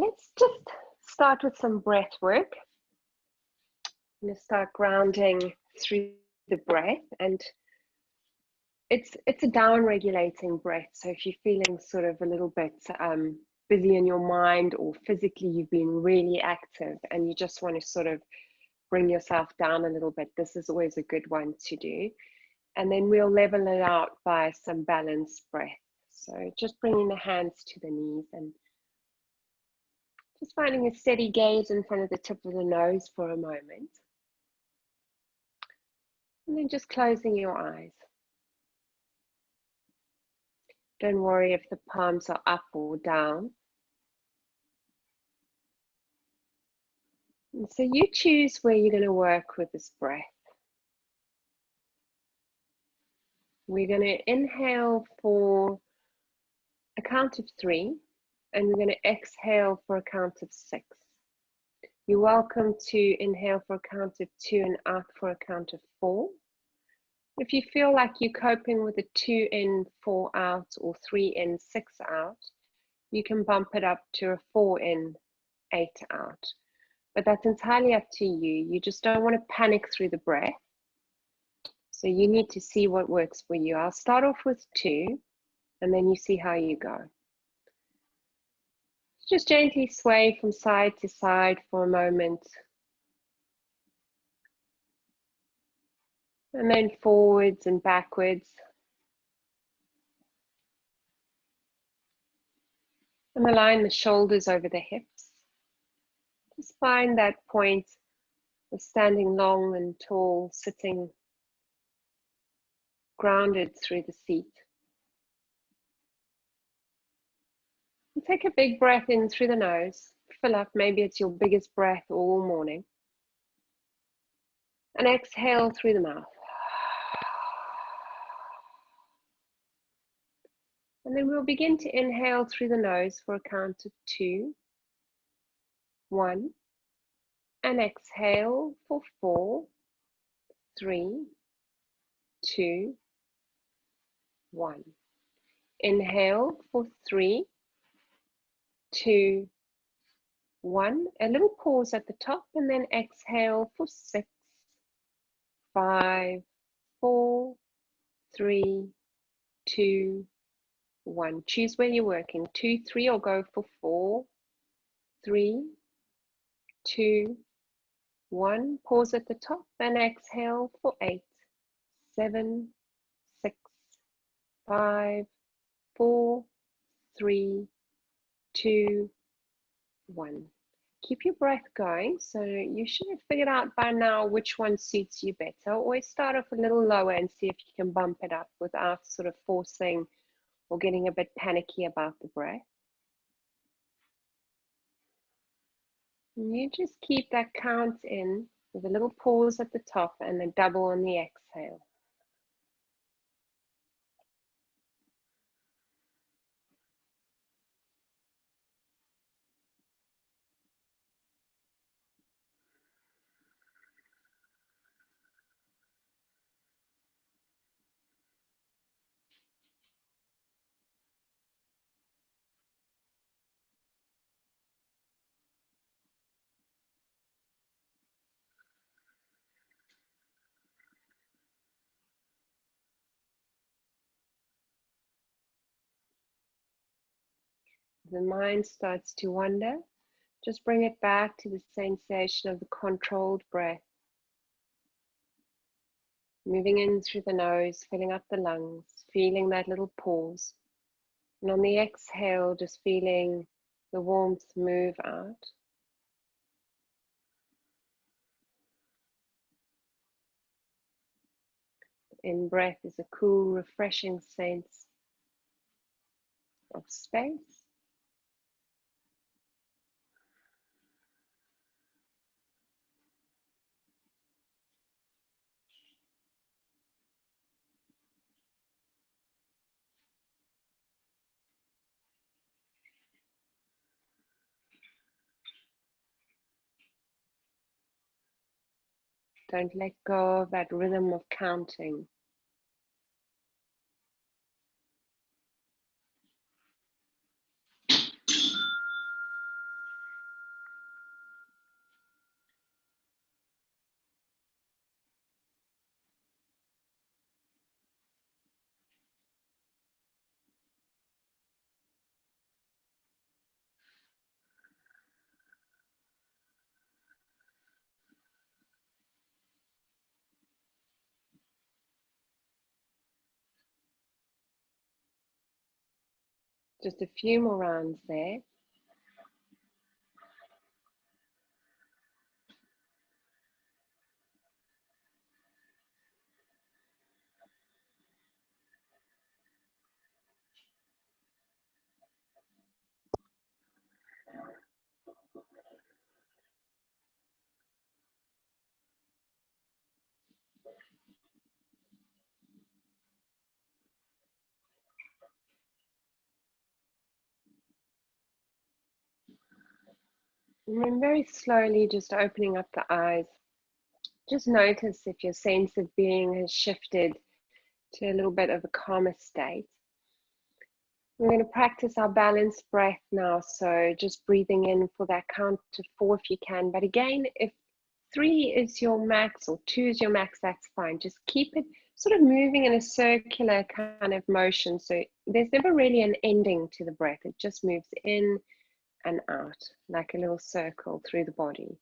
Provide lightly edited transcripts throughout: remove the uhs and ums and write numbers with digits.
let's just start with some breath work. I'm going to start grounding through the breath, and it's a down regulating breath. So if you're feeling sort of a little bit busy in your mind, or physically you've been really active and you just want to sort of bring yourself down a little bit, this is always a good one to do. And then we'll level it out by some balanced breath. So just bringing the hands to the knees and just finding a steady gaze in front of the tip of the nose for a moment. And then just closing your eyes. Don't worry if the palms are up or down. And so you choose where you're going to work with this breath. We're going to inhale for a count of 3, and we're going to exhale for a count of 6. You're welcome to inhale for a count of 2 and out for a count of 4. If you feel like you're coping with a 2 in, 4 out, or 3 in, 6 out, you can bump it up to a 4 in, 8 out. But that's entirely up to you. You just don't want to panic through the breath. So you need to see what works for you. I'll start off with 2, and then you see how you go. Just gently sway from side to side for a moment. And then forwards and backwards. And align the shoulders over the hips. Just find that point of standing long and tall, sitting grounded through the seat. And take a big breath in through the nose. Fill up, maybe it's your biggest breath all morning. And exhale through the mouth. And then we'll begin to inhale through the nose for a count of 2, 1, and exhale for 4, 3, 2, 1. Inhale for 3, 2, 1. A little pause at the top, and then exhale for 6, 5, 4, 3, 2, 1. Choose where you're working. 2, 3, or go for 4, 3, 2, 1. Pause at the top and exhale for 8, 7, 6, 5, 4, 3, 2, 1. Keep your breath going. So you should have figured out by now which one suits you better. Always start off a little lower and see if you can bump it up without sort of forcing or getting a bit panicky about the breath. And you just keep that count in with a little pause at the top and a double on the exhale. The mind starts to wander, just bring it back to the sensation of the controlled breath. Moving in through the nose, filling up the lungs, feeling that little pause. And on the exhale, just feeling the warmth move out. In breath is a cool, refreshing sense of space. Don't let go of that rhythm of counting. Just a few more rounds there. And then very slowly just opening up the eyes. Just notice if your sense of being has shifted to a little bit of a calmer state. We're going to practice our balanced breath now. So just breathing in for that count to 4 if you can. But again, if 3 is your max or 2 is your max, that's fine. Just keep it sort of moving in a circular kind of motion. So there's never really an ending to the breath. It just moves in and out like a little circle through the body.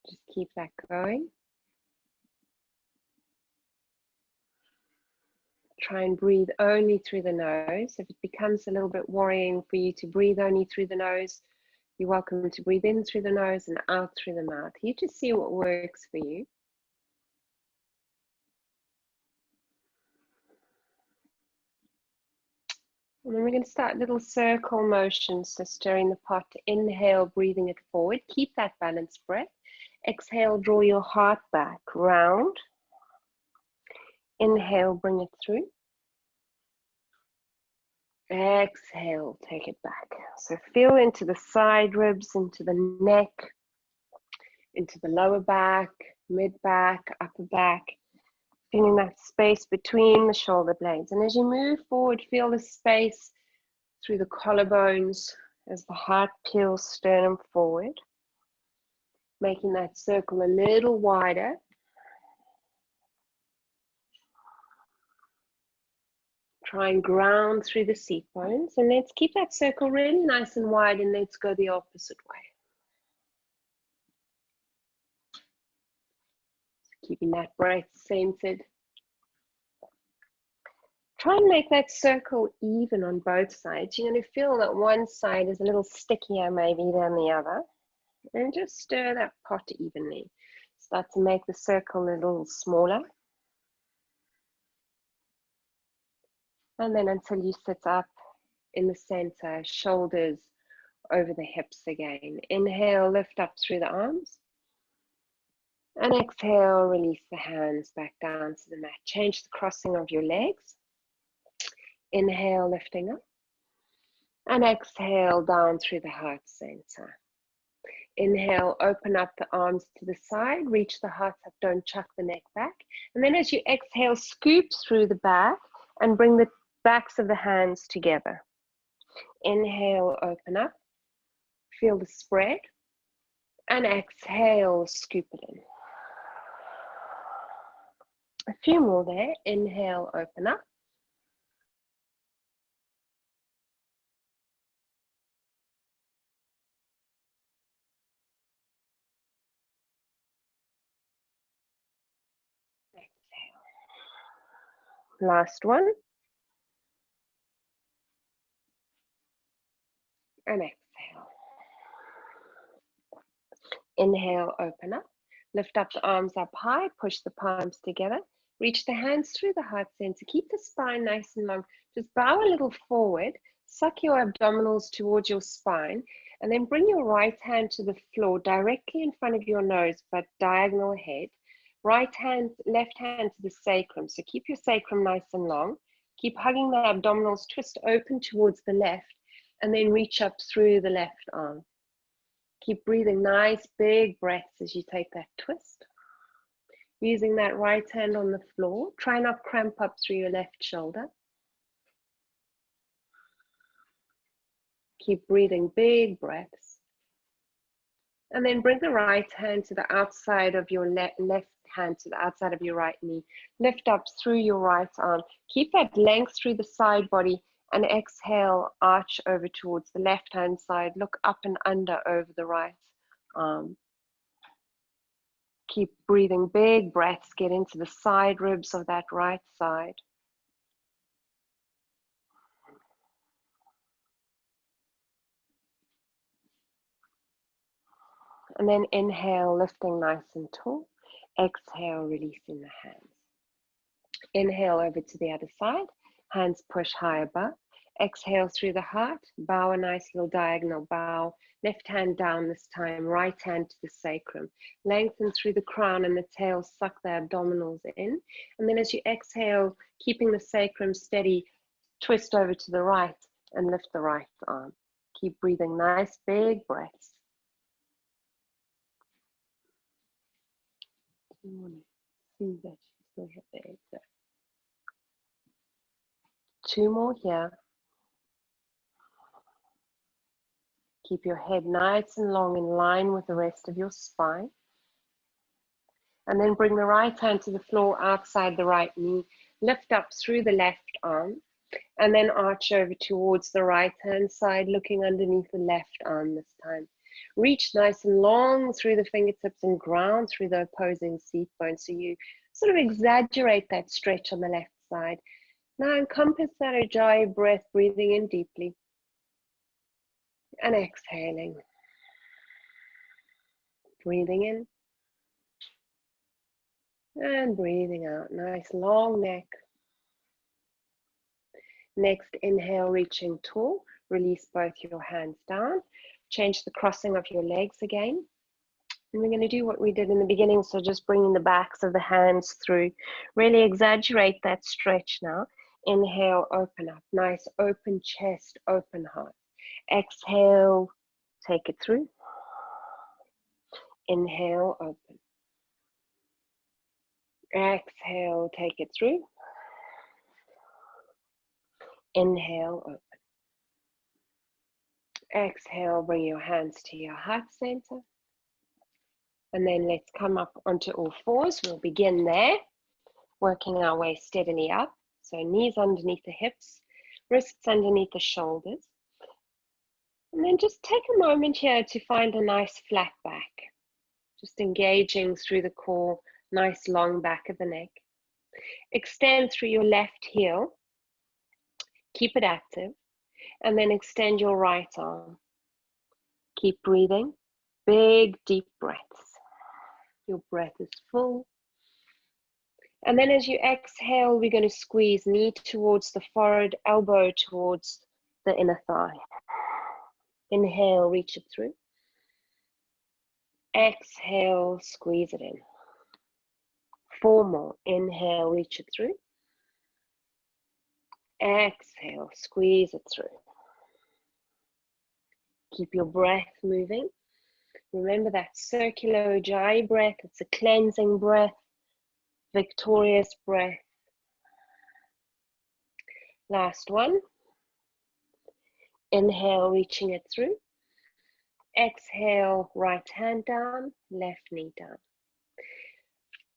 Just keep that going. Try and breathe only through the nose. If it becomes a little bit worrying for you to breathe only through the nose, you're welcome to breathe in through the nose and out through the mouth. You just see what works for you. And then we're going to start little circle motions, so stirring the pot. Inhale, breathing it forward. Keep that balanced breath. Exhale, draw your heart back, round. Inhale, bring it through. Exhale, take it back. So feel into the side ribs, into the neck, into the lower back, mid back, upper back. Feeling that space between the shoulder blades. And as you move forward, feel the space through the collarbones as the heart peels sternum forward. Making that circle a little wider. Try and ground through the seat bones. And let's keep that circle really nice and wide, and let's go the opposite way. Keeping that breath centered. Try and make that circle even on both sides. You're going to feel that one side is a little stickier maybe than the other. And just stir that pot evenly. Start to make the circle a little smaller. And then until you sit up in the center, shoulders over the hips again. Inhale, lift up through the arms. And exhale, release the hands back down to the mat. Change the crossing of your legs. Inhale, lifting up. And exhale, down through the heart center. Inhale, open up the arms to the side, reach the heart up, don't chuck the neck back. And then as you exhale, scoop through the back and bring the backs of the hands together. Inhale, open up, feel the spread, and exhale, scoop it in. A few more there. Inhale, open up. Exhale. Last one. And exhale. Inhale, open up. Lift up the arms up high, push the palms together. Reach the hands through the heart center. Keep the spine nice and long. Just bow a little forward. Suck your abdominals towards your spine. And then bring your right hand to the floor directly in front of your nose, but diagonal ahead. Right hand, left hand to the sacrum. So keep your sacrum nice and long. Keep hugging the abdominals, twist open towards the left, and then reach up through the left arm. Keep breathing nice, big breaths as you take that twist. Using that right hand on the floor. Try not cramp up through your left shoulder. Keep breathing big breaths. And then bring the right hand to the outside of your left hand to the outside of your right knee. Lift up through your right arm. Keep that length through the side body. And exhale, arch over towards the left-hand side. Look up and under over the right arm. Keep breathing big breaths, get into the side ribs of that right side. And then inhale, lifting nice and tall. Exhale, releasing the hands. Inhale over to the other side, hands push high above. Exhale through the heart, bow a nice little diagonal bow. Left hand down this time, right hand to the sacrum. Lengthen through the crown and the tail, suck the abdominals in. And then as you exhale, keeping the sacrum steady, twist over to the right and lift the right arm. Keep breathing nice, big breaths. See that you still have the exhale. 2 more here. Keep your head nice and long in line with the rest of your spine. And then bring the right hand to the floor outside the right knee. Lift up through the left arm. And then arch over towards the right hand side, looking underneath the left arm this time. Reach nice and long through the fingertips and ground through the opposing seat bone. So you sort of exaggerate that stretch on the left side. Now encompass that Ujjayi breath, breathing in deeply and exhaling. Breathing in and breathing out. Nice long neck. Next, inhale, reaching tall. Release both your hands down. Change the crossing of your legs again. And we're going to do what we did in the beginning. So just bringing the backs of the hands through. Really exaggerate that stretch now. Inhale, open up. Nice open chest, open heart. Exhale, take it through. Inhale, open. Exhale, take it through. Inhale, open. Exhale, bring your hands to your heart center. And then let's come up onto all fours. We'll begin there, working our way steadily up. So knees underneath the hips, wrists underneath the shoulders. And then just take a moment here to find a nice flat back. Just engaging through the core, nice long back of the neck. Extend through your left heel. Keep it active. And then extend your right arm. Keep breathing. Big, deep breaths. Your breath is full. And then as you exhale, we're going to squeeze knee towards the forehead, elbow towards the inner thigh. Inhale, reach it through. Exhale, squeeze it in. 4 more. Inhale, reach it through. Exhale, squeeze it through. Keep your breath moving. Remember that circular Ujjayi breath. It's a cleansing breath, victorious breath. Last one. Inhale, reaching it through. Exhale, right hand down, left knee down.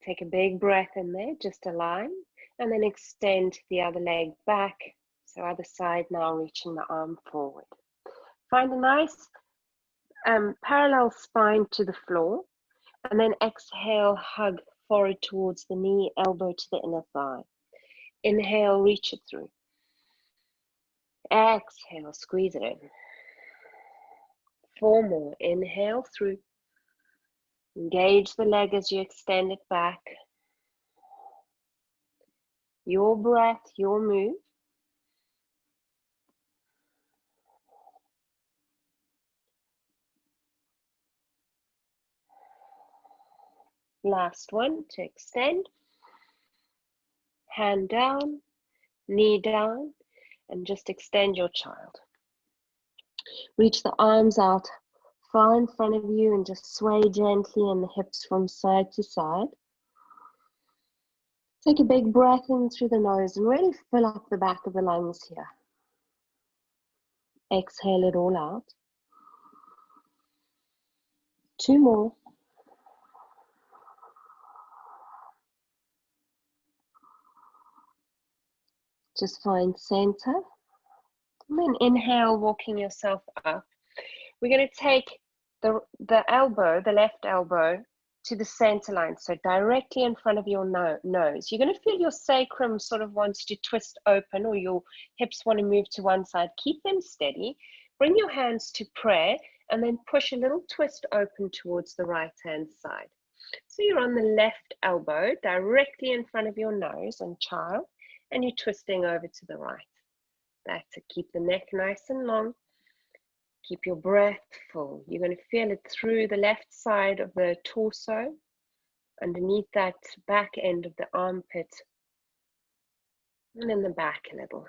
Take a big breath in there, just align, and then extend the other leg back. So other side now, reaching the arm forward. Find a nice parallel spine to the floor, and then exhale, hug forehead towards the knee, elbow to the inner thigh. Inhale, reach it through. Exhale, squeeze it in. 4 more. Inhale through. Engage the leg as you extend it back. Your breath, your move. Last one to extend. Hand down, knee down, and just extend your child. Reach the arms out far in front of you and just sway gently in the hips from side to side. Take a big breath in through the nose and really fill up the back of the lungs here. Exhale it all out. 2 more. Just find center. And then inhale, walking yourself up. We're going to take the elbow, the left elbow, to the center line, so directly in front of your nose. You're going to feel your sacrum sort of wants to twist open, or your hips want to move to one side. Keep them steady. Bring your hands to prayer, and then push a little twist open towards the right-hand side. So you're on the left elbow, directly in front of your nose and child, and you're twisting over to the right. That's it. Keep the neck nice and long. Keep your breath full. You're going to feel it through the left side of the torso, underneath that back end of the armpit, and in the back a little.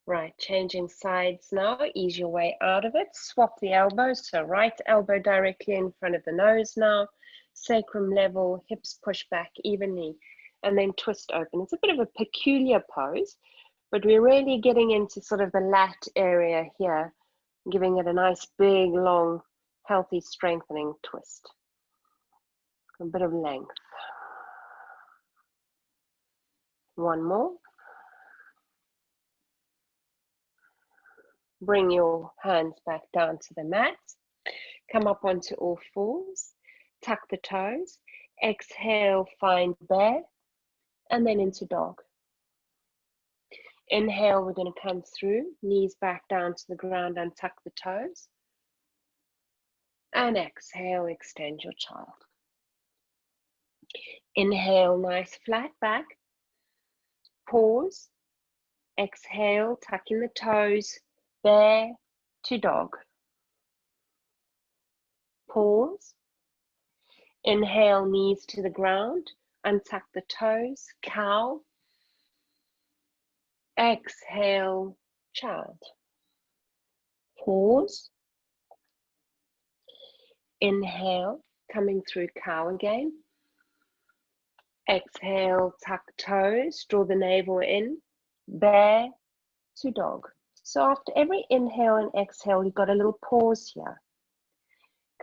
Right, changing sides now. Ease your way out of it. Swap the elbows. So right elbow directly in front of the nose now. Sacrum level, hips push back evenly, and then twist open. It's a bit of a peculiar pose, but we're really getting into sort of the lat area here, giving it a nice big, long, healthy, strengthening twist. A bit of length. One more. Bring your hands back down to the mat. Come up onto all fours. Tuck the toes. Exhale, find bear, and then into dog. Inhale, we're going to come through, knees back down to the ground and tuck the toes. And exhale, extend your child. Inhale, nice flat back. Pause. Exhale, tucking the toes, bear to dog. Pause. Inhale, knees to the ground, untuck the toes, cow. Exhale, child. Pause. Inhale, coming through cow again. Exhale, tuck toes, draw the navel in, bear to dog. So after every inhale and exhale, you've got a little pause here.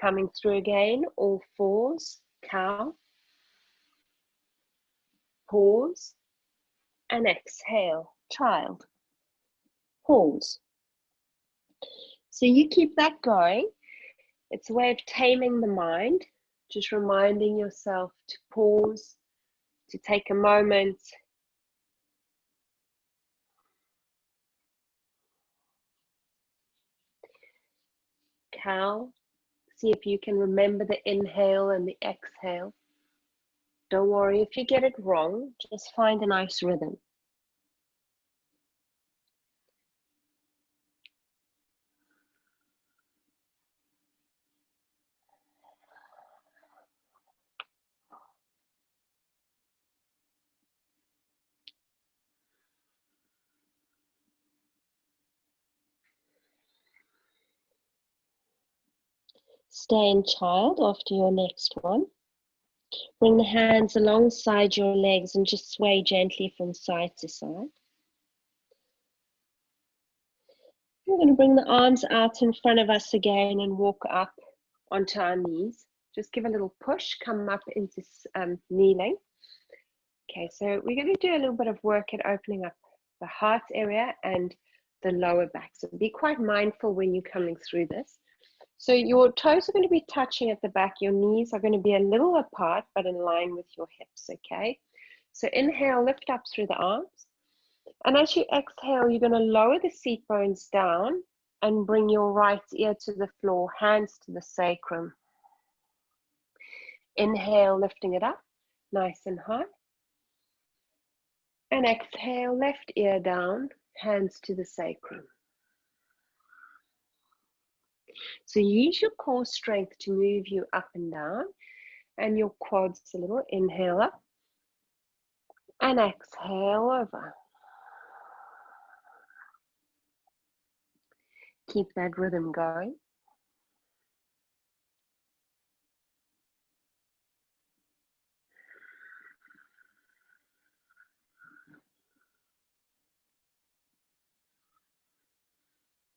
Coming through again, all fours, cow. Pause. And exhale, child. Pause. So you keep that going. It's a way of taming the mind, just reminding yourself to pause, to take a moment. Cow. See if you can remember the inhale and the exhale. Don't worry if you get it wrong, just find a nice rhythm. Stay in child after your next one. Bring the hands alongside your legs and just sway gently from side to side. We're going to bring the arms out in front of us again and walk up onto our knees. Just give a little push, come up into kneeling. Okay, so we're going to do a little bit of work at opening up the heart area and the lower back. So be quite mindful when you're coming through this. So your toes are going to be touching at the back. Your knees are going to be a little apart, but in line with your hips, okay? So inhale, lift up through the arms. And as you exhale, you're going to lower the seat bones down and bring your right ear to the floor, hands to the sacrum. Inhale, lifting it up, nice and high. And exhale, left ear down, hands to the sacrum. So use your core strength to move you up and down, and your quads a little. Inhale up and exhale over. Keep that rhythm going.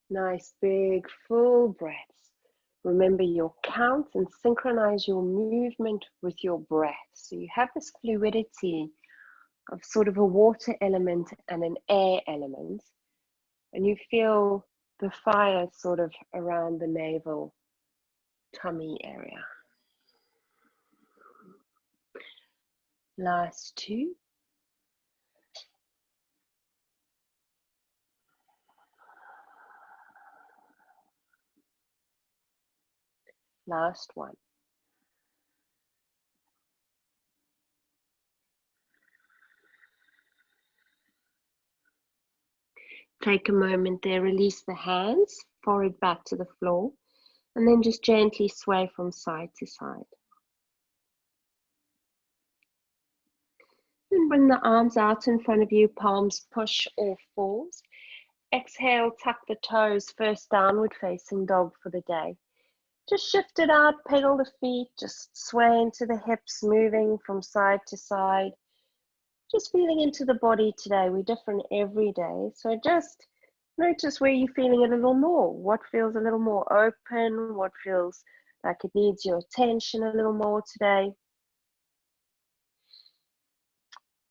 Nice big full breaths. Remember your count and synchronize your movement with your breath. So you have this fluidity of sort of a water element and an air element. And you feel the fire sort of around the navel. tummy area. Last two. Last one. Take a moment there, release the hands, forehead back to the floor, and then just gently sway from side to side. And bring the arms out in front of you, palms push or falls. Exhale, tuck the toes, first downward facing dog for the day. Just shift it out, pedal the feet, just sway into the hips, moving from side to side. Just feeling into the body today. We're different every day. So just notice where you're feeling a little more. What feels a little more open? What feels like it needs your attention a little more today?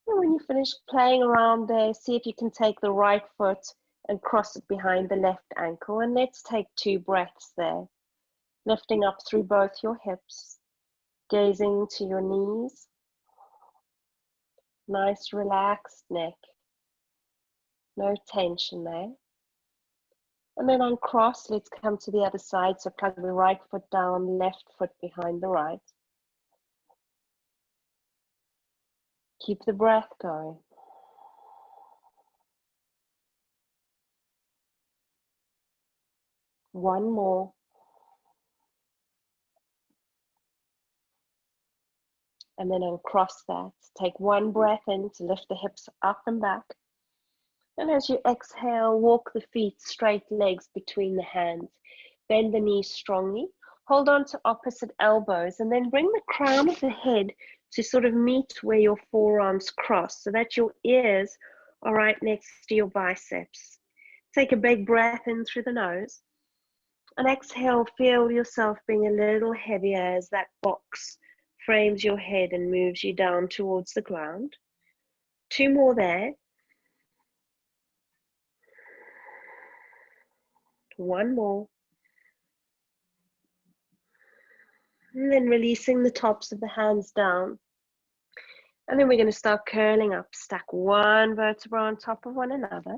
And when you finish playing around there, see if you can take the right foot and cross it behind the left ankle. And let's take 2 breaths there. Lifting up through both your hips, gazing to your knees. Nice relaxed neck. No tension there. And then uncross, let's come to the other side. So plug the right foot down, left foot behind the right. Keep the breath going. One more. And then uncross that. Take 1 breath in to lift the hips up and back. And as you exhale, walk the feet, straight legs between the hands. Bend the knees strongly. Hold on to opposite elbows and then bring the crown of the head to sort of meet where your forearms cross so that your ears are right next to your biceps. Take a big breath in through the nose. And exhale, feel yourself being a little heavier as that box frames your head and moves you down towards the ground. 2 more there. 1 more. And then releasing the tops of the hands down. And then we're going to start curling up, stack 1 vertebra on top of one another.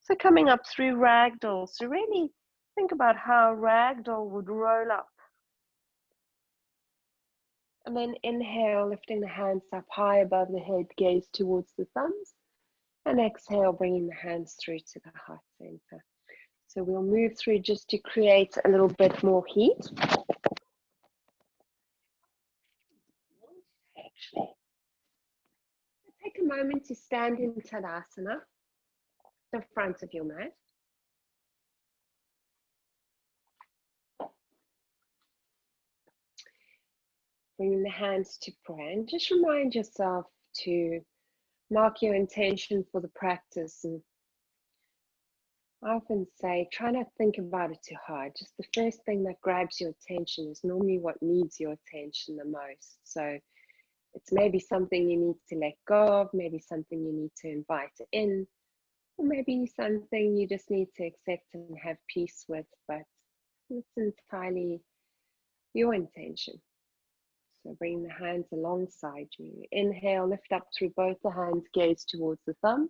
So coming up through ragdoll. So really think about how ragdoll would roll up. And then inhale, lifting the hands up high above the head, gaze towards the thumbs. And exhale, bringing the hands through to the heart center. So we'll move through just to create a little bit more heat. Actually, take a moment to stand in Tadasana, the front of your mat. Bringing the hands to prayer, and just remind yourself to mark your intention for the practice. And I often say, try not to think about it too hard. Just the first thing that grabs your attention is normally what needs your attention the most. So it's maybe something you need to let go of, maybe something you need to invite in, or maybe something you just need to accept and have peace with, but it's entirely your intention. So bring the hands alongside you. Inhale, lift up through both the hands, gaze towards the thumb.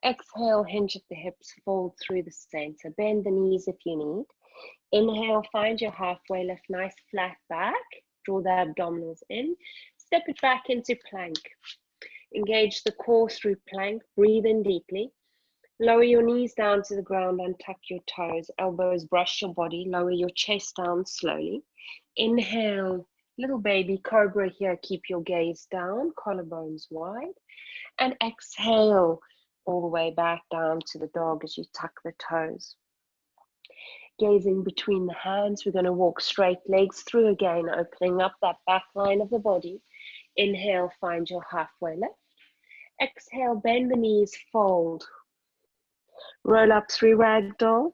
Exhale, hinge at the hips, fold through the center. Bend the knees if you need. Inhale, find your halfway lift, nice flat back. Draw the abdominals in. Step it back into plank. Engage the core through plank. Breathe in deeply. Lower your knees down to the ground, untuck your toes. Elbows brush your body. Lower your chest down slowly. Inhale, little baby cobra here. Keep your gaze down, collarbones wide. And exhale all the way back down to the dog as you tuck the toes. Gazing between the hands, we're going to walk straight legs through again, opening up that back line of the body. Inhale, find your halfway lift. Exhale, bend the knees, fold. Roll up through ragdoll,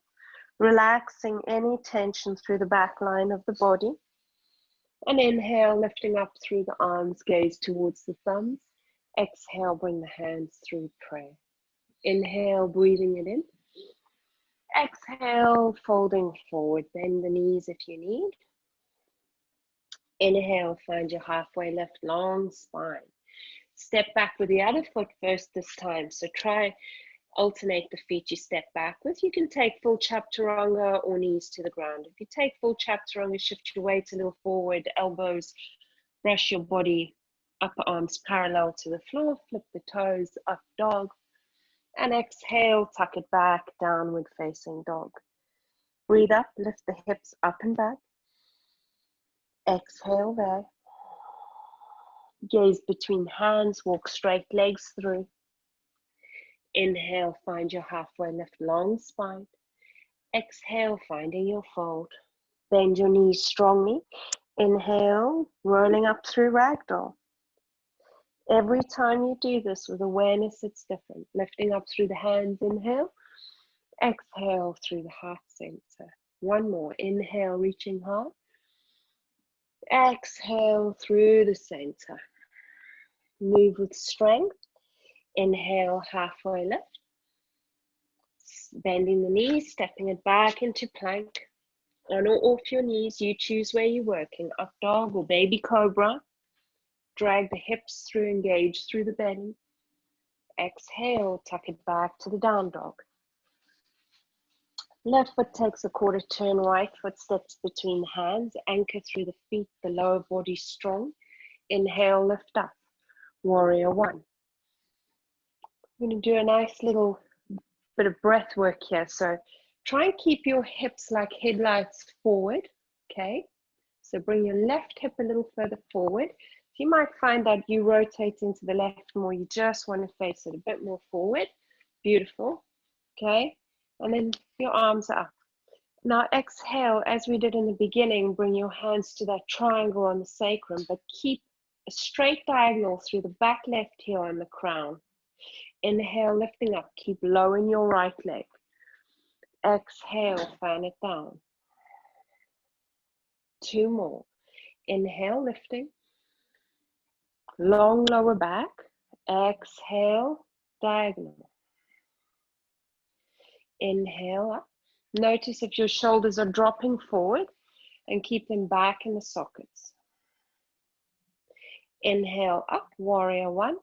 relaxing any tension through the back line of the body. And inhale, lifting up through the arms, gaze towards the thumbs. Exhale, bring the hands through prayer. Inhale, breathing it in. Exhale, folding forward. Bend the knees if you need. Inhale, find your halfway lift, long spine. Step back with the other foot first this time. So try alternate the feet you step back with. You can take full chaturanga or knees to the ground. If you take full chaturanga, shift your weight a little forward, elbows, brush your body, upper arms parallel to the floor, flip the toes, up dog. And exhale, tuck it back, downward facing dog. Breathe up, lift the hips up and back. Exhale there. Gaze between hands, walk straight legs through. Inhale, find your halfway lift, long spine. Exhale, finding your fold. Bend your knees strongly. Inhale, rolling up through ragdoll. Every time you do this with awareness, it's different. Lifting up through the hands, inhale. Exhale through the heart center. One more. Inhale, reaching high. Exhale through the center. Move with strength. Inhale, halfway lift. Bending the knees, stepping it back into plank. On or off your knees, you choose where you're working. Up dog or baby cobra. Drag the hips through, engage through the belly. Exhale, tuck it back to the down dog. Left foot takes a quarter turn, right foot steps between the hands, anchor through the feet, the lower body strong. Inhale, lift up, warrior one. I'm going to do a nice little bit of breath work here. So try and keep your hips like headlights forward, okay? So bring your left hip a little further forward. You might find that you rotate into the left more, you just want to face it a bit more forward. Beautiful, okay? And then your arms are up. Now exhale, as we did in the beginning, bring your hands to that triangle on the sacrum, but keep a straight diagonal through the back left heel and the crown. Inhale, lifting up, keep low in your right leg. Exhale, fan it down. Two more. Inhale, lifting. Long lower back. Exhale, diagonal. Inhale up. Notice if your shoulders are dropping forward and keep them back in the sockets. Inhale up, warrior one.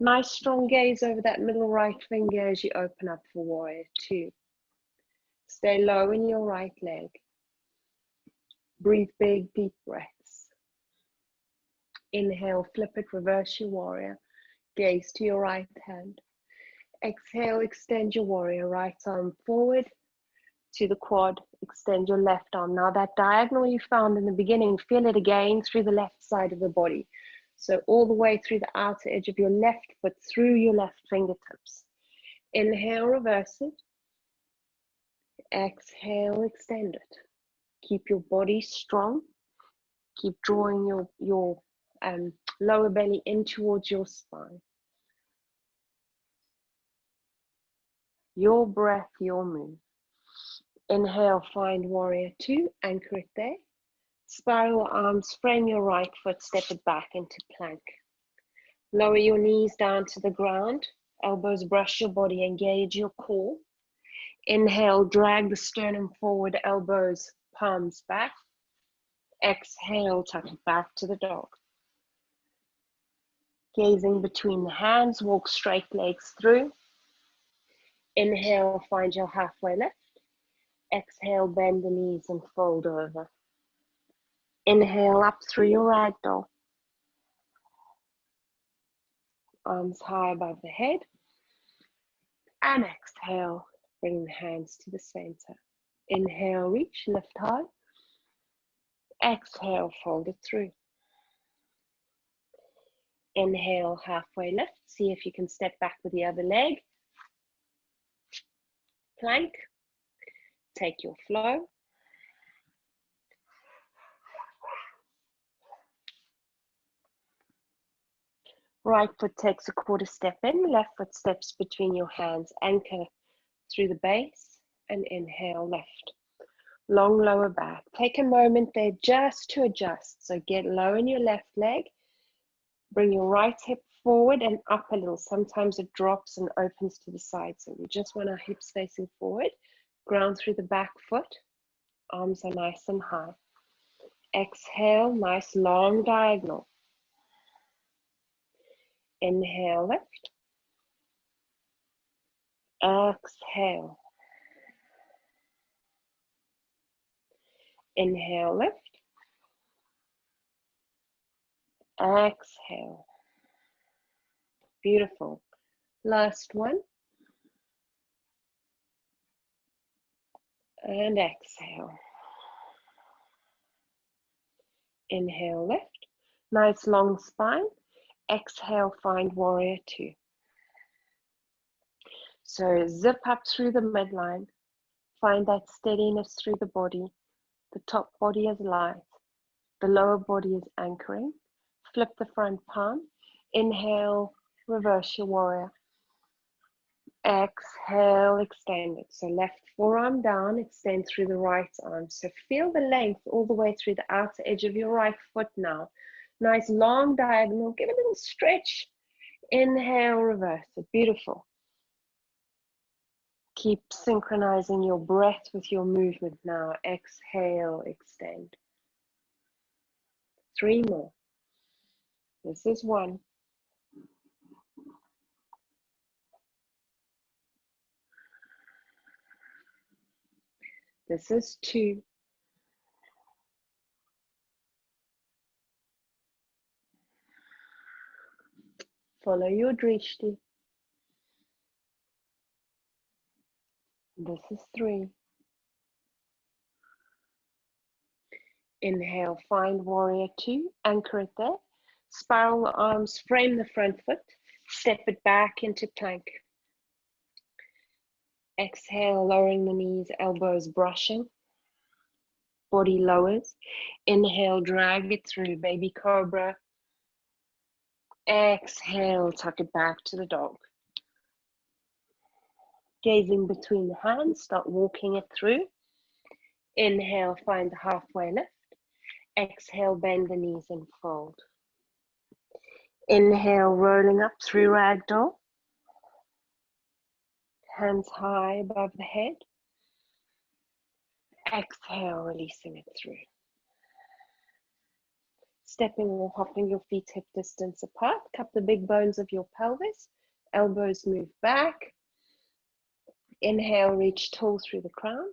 Nice strong gaze over that middle right finger as you open up for warrior two. Stay low in your right leg. Breathe big, deep breaths. Inhale, flip it, reverse your warrior. Gaze to your right hand. Exhale, extend your warrior, right arm forward to the quad, extend your left arm. Now that diagonal you found in the beginning, feel it again through the left side of the body. So all the way through the outer edge of your left foot, through your left fingertips. Inhale, reverse it. Exhale, extend it. Keep your body strong. Keep drawing your lower belly in towards your spine. Your breath, your move. Inhale, find warrior two, anchor it there. Spiral arms, frame your right foot, step it back into plank. Lower your knees down to the ground. Elbows brush your body, engage your core. Inhale, drag the sternum forward, elbows, palms back. Exhale, tuck it back to the dog. Gazing between the hands, walk straight legs through. Inhale, find your halfway lift. Exhale, bend the knees and fold over. Inhale up through your ragdoll. Arms high above the head. And exhale, bring the hands to the center. Inhale, reach, lift high. Exhale, fold it through. Inhale, halfway lift. See if you can step back with the other leg. Plank. Take your flow. Right foot takes a quarter step in, left foot steps between your hands, anchor through the base, and inhale, left. Long lower back. Take a moment there just to adjust. So get low in your left leg. Bring your right hip forward and up a little. Sometimes it drops and opens to the side. So we just want our hips facing forward. Ground through the back foot. Arms are nice and high. Exhale, nice long diagonal. Inhale, lift. Exhale. Inhale, lift. Exhale. Beautiful. Last one. And exhale. Inhale, lift. Nice long spine. Exhale, find warrior two. So zip up through the midline. Find that steadiness through the body. The top body is light. The lower body is anchoring. Flip the front palm. Inhale, reverse your warrior. Exhale, extend it. So left forearm down, extend through the right arm. So feel the length all the way through the outer edge of your right foot now. Nice long diagonal. Give it a little stretch. Inhale, reverse it. Beautiful. Keep synchronizing your breath with your movement now. Exhale, extend. 3 more. This is 1. This is 2. Follow your drishti. This is 3. Inhale, find warrior two, anchor it there. Spiral the arms, frame the front foot, step it back into plank. Exhale, lowering the knees, elbows brushing. Body lowers. Inhale, drag it through, baby cobra. Exhale, tuck it back to the dog. Gazing between the hands, start walking it through. Inhale, find the halfway lift. Exhale, bend the knees and fold. Inhale, rolling up through ragdoll. Hands high above the head. Exhale, releasing it through. Stepping or hopping your feet hip distance apart. Cup the big bones of your pelvis. Elbows move back. Inhale, reach tall through the crown.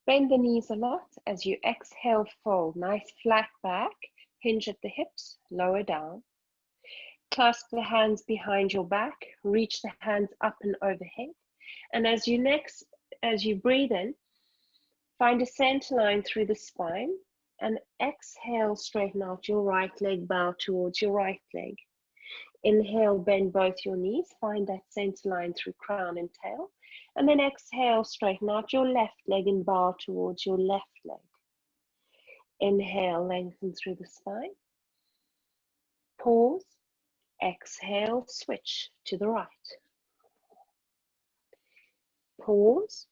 Bend the knees a lot. As you exhale, fold. Nice flat back. Hinge at the hips. Lower down. Clasp the hands behind your back. Reach the hands up and overhead. And as you breathe in, find a center line through the spine. And exhale, straighten out your right leg, bow towards your right leg. Inhale, bend both your knees, find that center line through crown and tail. And then exhale, straighten out your left leg and bow towards your left leg. Inhale, lengthen through the spine. Pause. Exhale, switch to the right. Pause.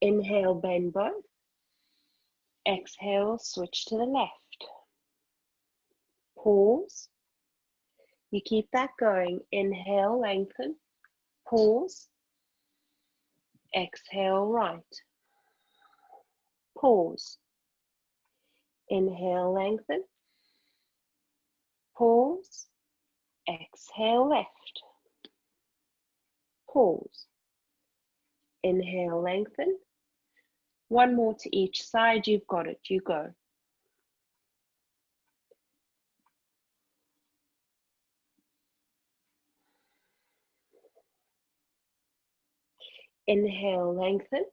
Inhale, bend both. Exhale, switch to the left. Pause. You keep that going. Inhale, lengthen. Pause. Exhale, right. Pause. Inhale, lengthen. Pause. Exhale, left. Pause. Inhale, lengthen. One more to each side. You've got it. You go. Inhale, lengthen.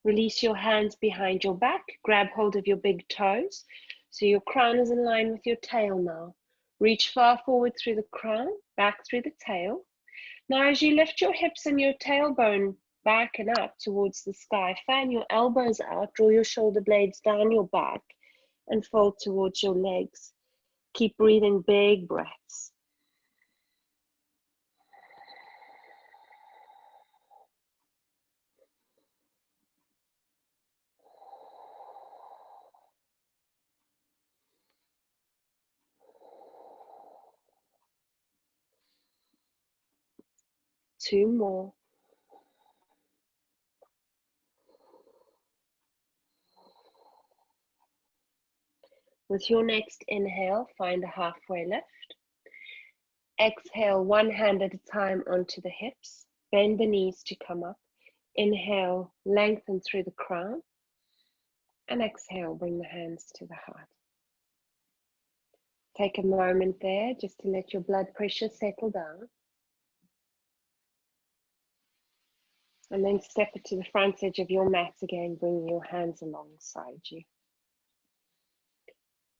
Release your hands behind your back. Grab hold of your big toes. So your crown is in line with your tail now. Reach far forward through the crown, back through the tail. Now as you lift your hips and your tailbone back and up towards the sky, fan your elbows out, draw your shoulder blades down your back and fold towards your legs. Keep breathing big breaths. Two more. With your next inhale, find a halfway lift. Exhale, one hand at a time onto the hips. Bend the knees to come up. Inhale, lengthen through the crown. And exhale, bring the hands to the heart. Take a moment there just to let your blood pressure settle down. And then step it to the front edge of your mat again, bringing your hands alongside you.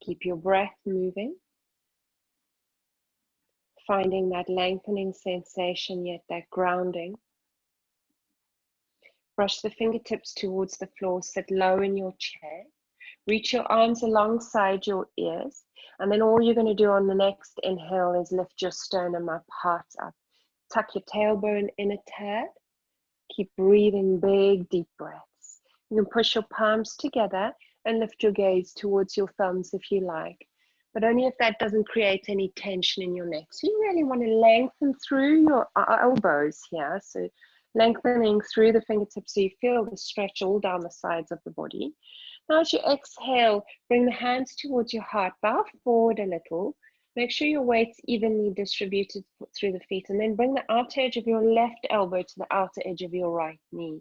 Keep your breath moving, finding that lengthening sensation, yet that grounding. Brush the fingertips towards the floor, sit low in your chair. Reach your arms alongside your ears. And then all you're going to do on the next inhale is lift your sternum up, heart up. Tuck your tailbone in a tad. Keep breathing big, deep breaths. You can push your palms together and lift your gaze towards your thumbs if you like, but only if that doesn't create any tension in your neck. So you really want to lengthen through your elbows here. So lengthening through the fingertips so you feel the stretch all down the sides of the body. Now as you exhale, bring the hands towards your heart, bow forward a little. Make sure your weight's evenly distributed through the feet, and then bring the outer edge of your left elbow to the outer edge of your right knee.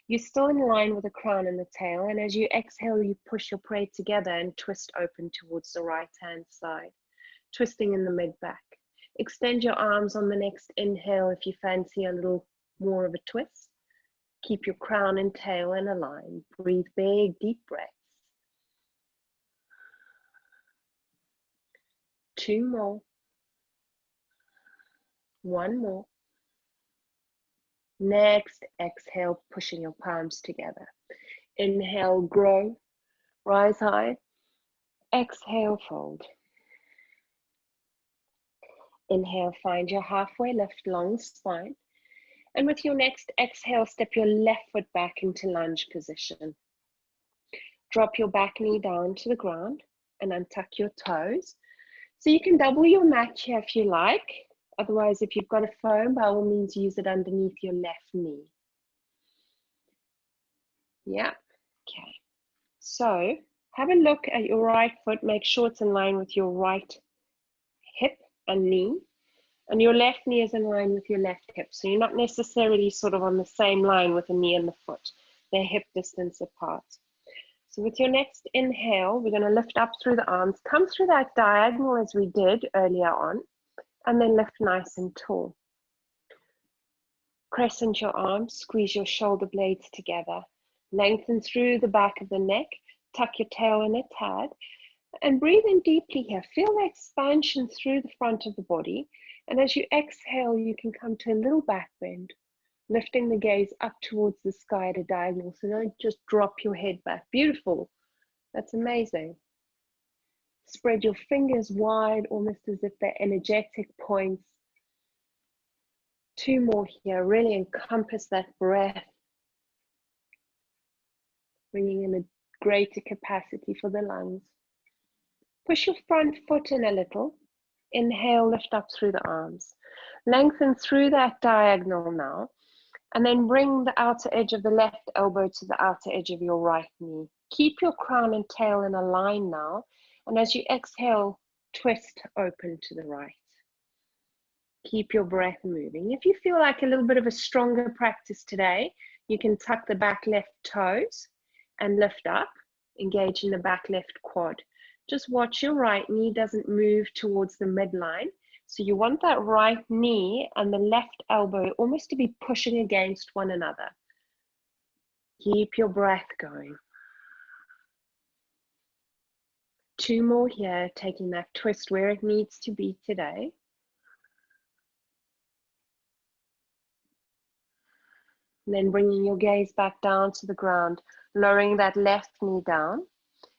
You're still in line with the crown and the tail, and as you exhale, you push your prey together and twist open towards the right-hand side, twisting in the mid-back. Extend your arms on the next inhale if you fancy a little more of a twist. Keep your crown and tail in a line. Breathe big, deep breaths. 2 more. 1 more. Next, exhale, pushing your palms together. Inhale, grow, rise high. Exhale, fold. Inhale, find your halfway lift, long spine. And with your next exhale, step your left foot back into lunge position. Drop your back knee down to the ground and untuck your toes. So you can double your mat here if you like. Otherwise, if you've got a foam, by all means, use it underneath your left knee. Yeah, okay. So have a look at your right foot. Make sure it's in line with your right hip and knee. And your left knee is in line with your left hip. So you're not necessarily sort of on the same line with the knee and the foot. They're hip distance apart. So with your next inhale, we're going to lift up through the arms. Come through that diagonal as we did earlier on. And then lift nice and tall. Crescent your arms, squeeze your shoulder blades together. Lengthen through the back of the neck, tuck your tail in a tad, and breathe in deeply here. Feel the expansion through the front of the body. And as you exhale, you can come to a little back bend, lifting the gaze up towards the sky at a diagonal. So don't just drop your head back. Beautiful. That's amazing. Spread your fingers wide, almost as if they're energetic points. 2 more here. Really encompass that breath, bringing in a greater capacity for the lungs. Push your front foot in a little. Inhale, lift up through the arms. Lengthen through that diagonal now, and then bring the outer edge of the left elbow to the outer edge of your right knee. Keep your crown and tail in a line now, and as you exhale, twist open to the right. Keep your breath moving. If you feel like a little bit of a stronger practice today, you can tuck the back left toes and lift up, engage in the back left quad. Just watch your right knee doesn't move towards the midline. So you want that right knee and the left elbow almost to be pushing against one another. Keep your breath going. 2 more here, taking that twist where it needs to be today. And then bringing your gaze back down to the ground, lowering that left knee down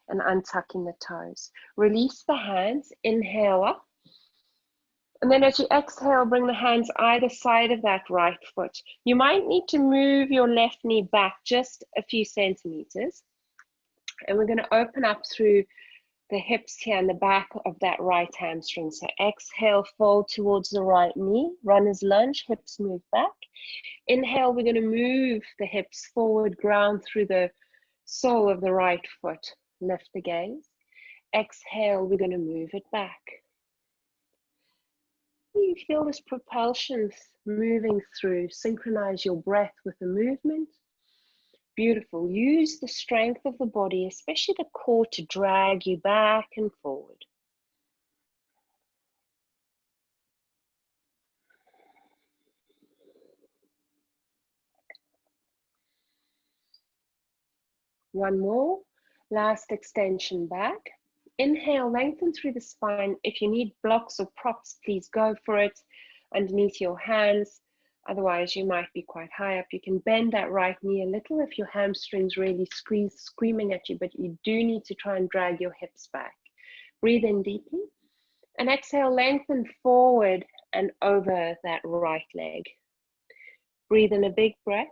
and untucking the toes. Release the hands, inhale up. And then as you exhale, bring the hands either side of that right foot. You might need to move your left knee back just a few centimeters. And we're going to open up through the hips here and the back of that right hamstring. So exhale, fold towards the right knee, runner's lunge, hips move back. Inhale, we're going to move the hips forward, ground through the sole of the right foot. Lift the gaze. Exhale, we're going to move it back. You feel this propulsion moving through. Synchronize your breath with the movement. Beautiful. Use the strength of the body, especially the core, to drag you back and forward. One more. Last extension back. Inhale, lengthen through the spine. If you need blocks or props, please go for it underneath your hands. Otherwise, you might be quite high up. You can bend that right knee a little if your hamstrings really screaming at you, but you do need to try and drag your hips back. Breathe in deeply. And exhale, lengthen forward and over that right leg. Breathe in a big breath.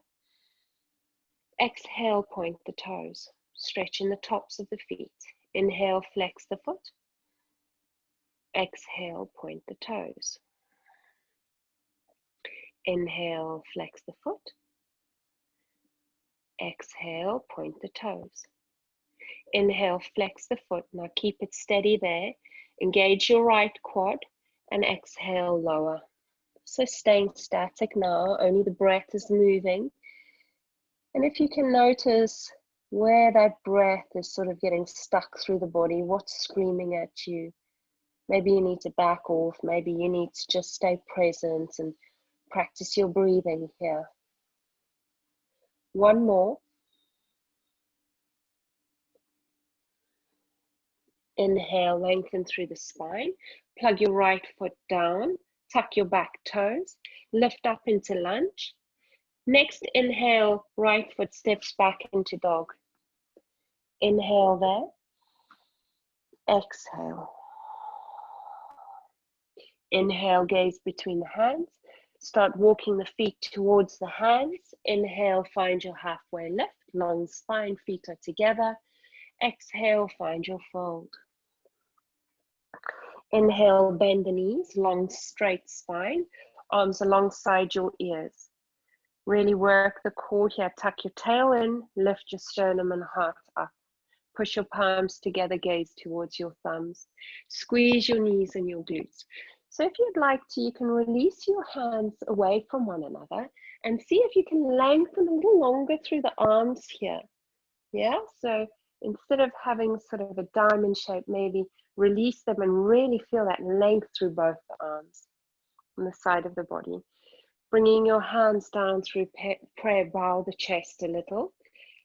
Exhale, point the toes. Stretching the tops of the feet. Inhale, flex the foot. Exhale, point the toes. Inhale, flex the foot. Exhale, point the toes. Inhale, flex the foot. Now keep it steady there. Engage your right quad and exhale, lower. So staying static now, only the breath is moving. And if you can notice where that breath is sort of getting stuck through the body, what's screaming at you? Maybe you need to back off. Maybe you need to just stay present and practice your breathing here. One more. Inhale, lengthen through the spine. Plug your right foot down. Tuck your back toes. Lift up into lunge. Next inhale, right foot steps back into dog. Inhale there. Exhale. Inhale, gaze between the hands. Start walking the feet towards the hands. Inhale, find your halfway lift. Long spine, feet are together. Exhale, find your fold. Inhale, bend the knees, long straight spine. Arms alongside your ears. Really work the core here. Tuck your tail in, lift your sternum and heart up. Push your palms together, gaze towards your thumbs. Squeeze your knees and your glutes. So if you'd like to, you can release your hands away from one another and see if you can lengthen a little longer through the arms here. Yeah, so instead of having sort of a diamond shape, maybe release them and really feel that length through both the arms on the side of the body. Bringing your hands down through prayer, bow the chest a little.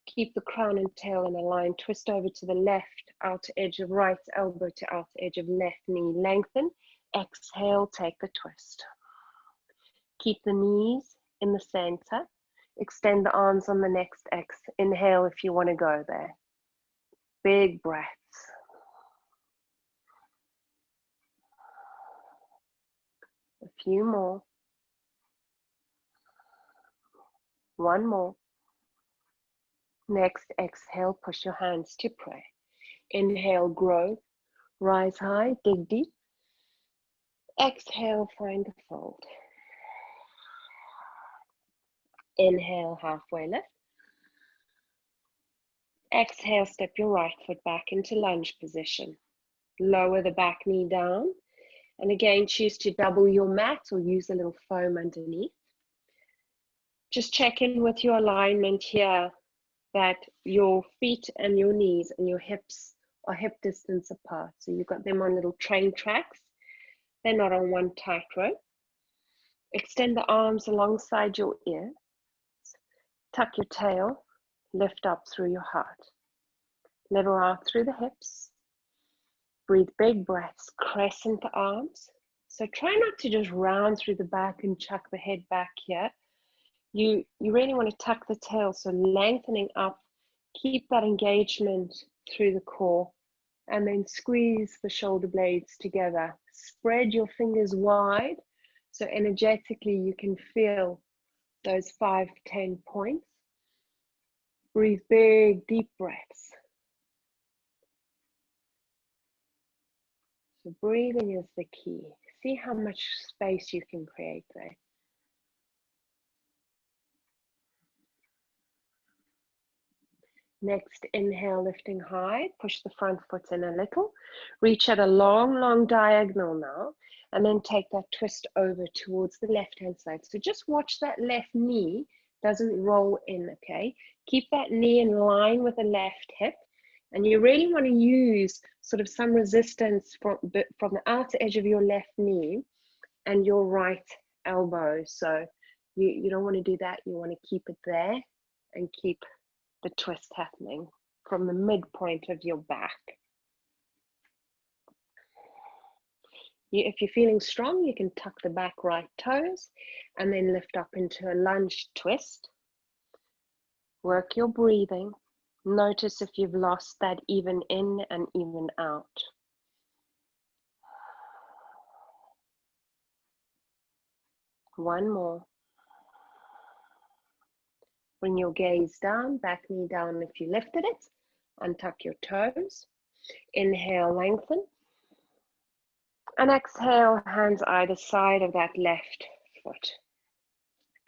Keep the crown and tail in a line. Twist over to the left, outer edge of right elbow to outer edge of left knee. Lengthen. Exhale, take the twist. Keep the knees in the center. Extend the arms on the next inhale if you want to go there. Big breaths. A few more. One more. Next exhale, push your hands to pray. Inhale, grow. Rise high, dig deep. Exhale, find the fold. Inhale, halfway lift. Exhale, step your right foot back into lunge position. Lower the back knee down. And again, choose to double your mat or use a little foam underneath. Just check in with your alignment here, that your feet and your knees and your hips are hip distance apart. So you've got them on little train tracks. They're not on one tight rope. Extend the arms alongside your ears. Tuck your tail. Lift up through your heart. Level out through the hips. Breathe big breaths. Crescent the arms. So try not to just round through the back and chuck the head back here. You really want to tuck the tail, so lengthening up. Keep that engagement through the core. And then squeeze the shoulder blades together. Spread your fingers wide, so energetically you can feel those 5-10 points. Breathe big, deep breaths. So breathing is the key. See how much space you can create there. Next, inhale, lifting high, push the front foot in a little, reach at a long, long diagonal now, and then take that twist over towards the left-hand side. So just watch that left knee doesn't roll in, okay? Keep that knee in line with the left hip, and you really want to use sort of some resistance from the outer edge of your left knee and your right elbow. So you don't want to do that. You want to keep it there and keep the twist happening from the midpoint of your back. If you're feeling strong, you can tuck the back right toes and then lift up into a lunge twist. Work your breathing. Notice if you've lost that even in and even out. One more. Bring your gaze down, back knee down if you lifted it. Untuck your toes. Inhale, lengthen. And exhale, hands either side of that left foot.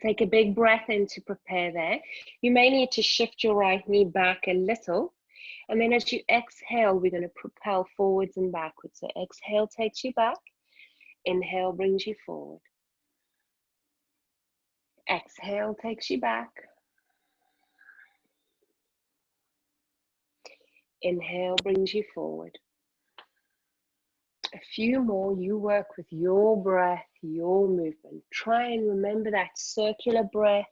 Take a big breath in to prepare there. You may need to shift your right knee back a little. And then as you exhale, we're going to propel forwards and backwards. So exhale takes you back. Inhale brings you forward. Exhale takes you back. Inhale brings you forward. A few more. You work with your breath, your movement. Try and remember that circular breath.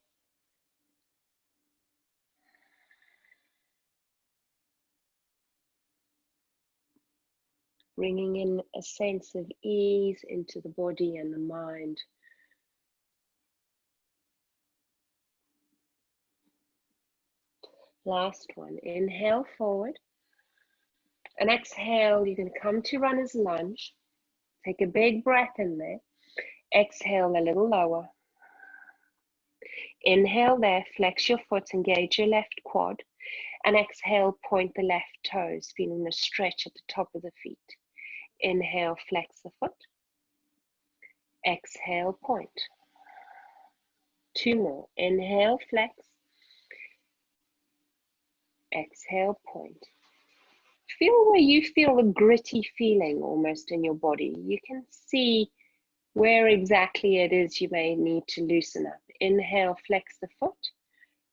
Bringing in a sense of ease into the body and the mind. Last one. Inhale forward. And exhale, you're going to come to runner's lunge. Take a big breath in there. Exhale a little lower. Inhale there, flex your foot, engage your left quad. And exhale, point the left toes, feeling the stretch at the top of the feet. Inhale, flex the foot. Exhale, point. Two more. Inhale, flex. Exhale, point. Feel where you feel the gritty feeling almost in your body. You can see where exactly it is you may need to loosen up. Inhale, flex the foot.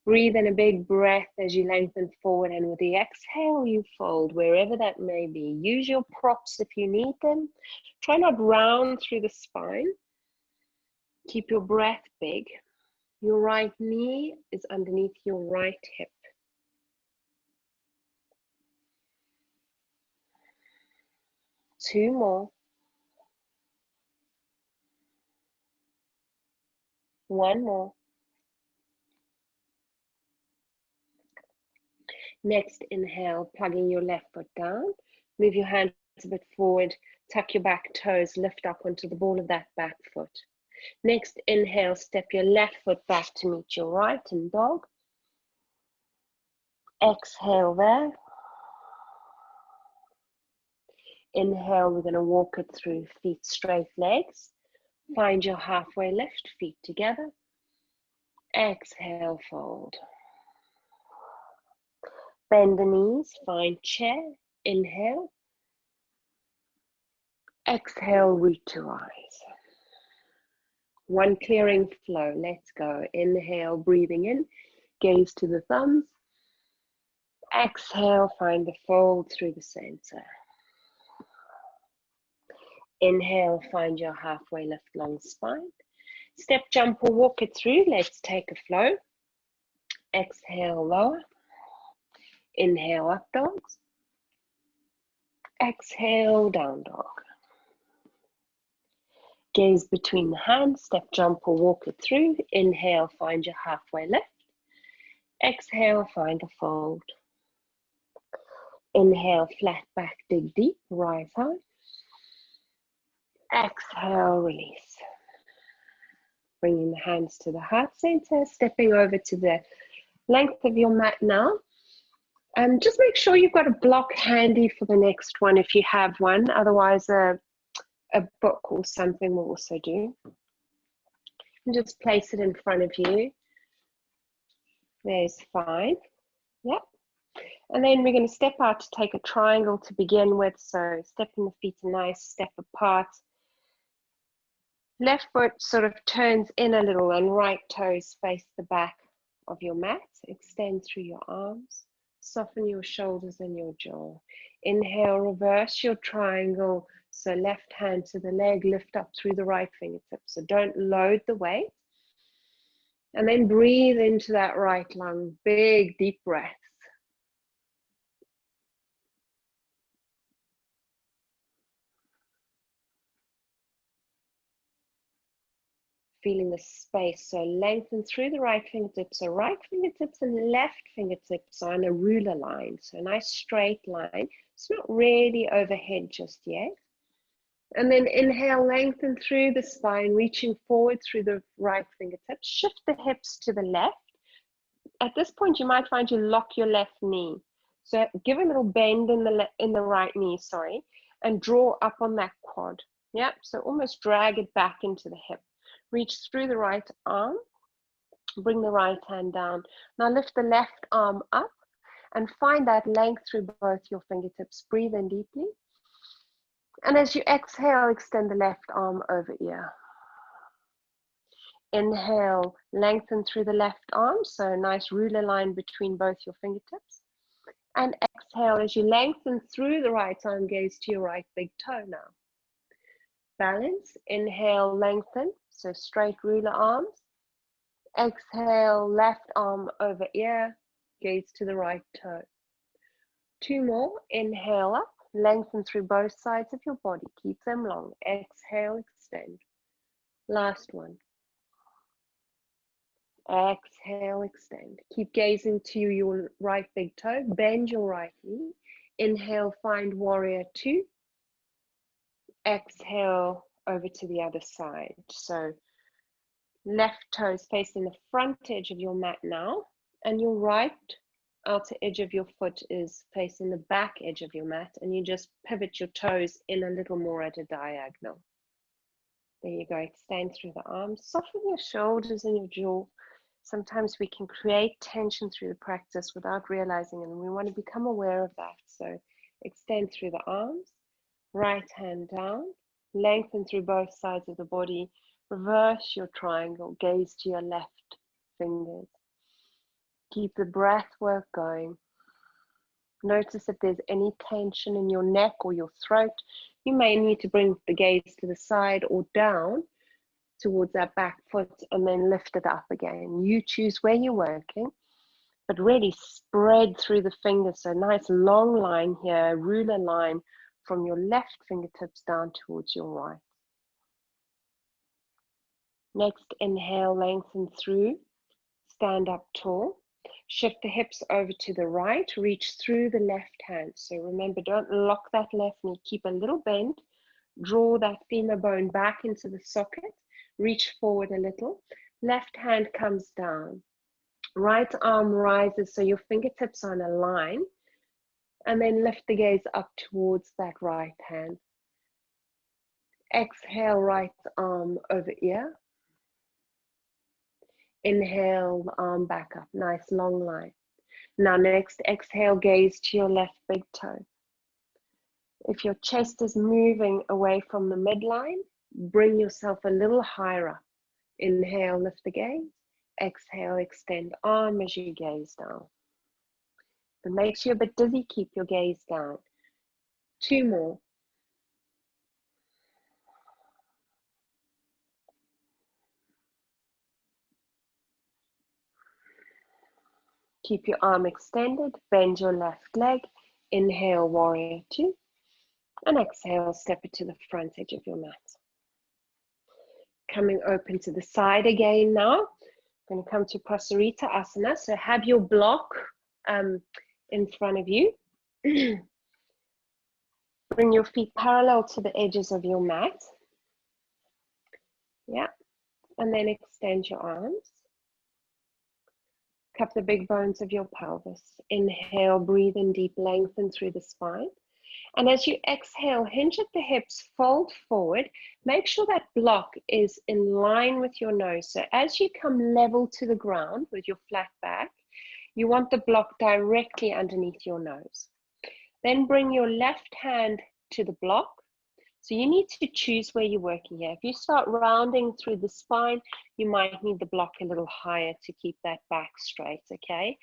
Breathe in a big breath as you lengthen forward, and with the exhale, you fold wherever that may be. Use your props if you need them. Try not round through the spine. Keep your breath big. Your right knee is underneath your right hip. Two more. One more. Next, inhale, plugging your left foot down. Move your hands a bit forward. Tuck your back toes. Lift up onto the ball of that back foot. Next, inhale, step your left foot back to meet your right in dog. Exhale there. Inhale, we're going to walk it through, feet straight, legs. Find your halfway lift, feet together. Exhale, fold. Bend the knees, find chair. Inhale. Exhale, root to rise. One clearing flow, let's go. Inhale, breathing in, gaze to the thumbs. Exhale, find the fold through the center. Inhale, find your halfway lift, long spine. Step, jump, or walk it through. Let's take a flow. Exhale, lower. Inhale, up dogs. Exhale, down dog. Gaze between the hands. Step, jump, or walk it through. Inhale, find your halfway lift. Exhale, find a fold. Inhale, flat back, dig deep, rise high. Exhale, release. Bringing the hands to the heart center, stepping over to the length of your mat now. Just make sure you've got a block handy for the next one if you have one. Otherwise, a book or something will also do. And just place it in front of you. There's fine. Yep. And then we're going to step out to take a triangle to begin with. So stepping the feet a nice step apart. Left foot sort of turns in a little and right toes face the back of your mat. Extend through your arms. Soften your shoulders and your jaw. Inhale, reverse your triangle. So left hand to the leg, lift up through the right fingertips. So don't load the weight. And then breathe into that right lung. Big, deep breaths. Feeling the space, so lengthen through the right fingertips. So right fingertips and left fingertips are in a ruler line. So a nice straight line. It's not really overhead just yet. And then inhale, lengthen through the spine, reaching forward through the right fingertips. Shift the hips to the left. At this point, you might find you lock your left knee. So give a little bend in the right knee, sorry, and draw up on that quad. Yeah, so almost drag it back into the hip. Reach through the right arm, bring the right hand down. Now lift the left arm up and find that length through both your fingertips. Breathe in deeply. And as you exhale, extend the left arm over ear. Inhale, lengthen through the left arm, so a nice ruler line between both your fingertips. And exhale as you lengthen through the right arm, gaze to your right big toe now. Balance, inhale, lengthen, so straight ruler arms. Exhale, left arm over ear, gaze to the right toe. Two more, inhale up, lengthen through both sides of your body, keep them long. Exhale, extend. Last one. Exhale, extend. Keep gazing to your right big toe, bend your right knee. Inhale, find warrior two. Exhale, over to the other side. So left toes facing the front edge of your mat now, and your right outer edge of your foot is facing the back edge of your mat, and you just pivot your toes in a little more at a diagonal. There you go, extend through the arms, soften your shoulders and your jaw. Sometimes we can create tension through the practice without realizing it, and we want to become aware of that. So extend through the arms, right hand down, lengthen through both sides of the body, reverse your triangle, gaze to your left fingers. Keep the breath work going. Notice if there's any tension in your neck or your throat. You may need to bring the gaze to the side or down towards that back foot and then lift it up again. You choose where you're working, but really spread through the fingers. So a nice long line here, ruler line from your left fingertips down towards your right. Next, inhale, lengthen through, stand up tall. Shift the hips over to the right, reach through the left hand. So remember, don't lock that left knee, keep a little bend, draw that femur bone back into the socket, reach forward a little, left hand comes down, right arm rises so your fingertips are in a line, and then lift the gaze up towards that right hand. Exhale, right arm over ear. Inhale, arm back up, nice long line. Now next, exhale, gaze to your left big toe. If your chest is moving away from the midline, bring yourself a little higher up. Inhale, lift the gaze. Exhale, extend arm as you gaze down. If it makes you a bit dizzy, keep your gaze down. Two more. Keep your arm extended, bend your left leg. Inhale, warrior two. And exhale, step it to the front edge of your mat. Coming open to the side again now. Going to come to Prasarita Asana. So have your block in front of you. Bring your feet parallel to the edges of your mat. Yeah. And then extend your arms. Cup the big bones of your pelvis. Inhale, breathe in deep, lengthen through the spine. And as you exhale, hinge at the hips, fold forward. Make sure that block is in line with your nose. So as you come level to the ground with your flat back, You want the block directly underneath your nose. Then bring your left hand to the block. So you need to choose where you're working here. If you start rounding through the spine, you might need the block a little higher to keep that back straight, okay?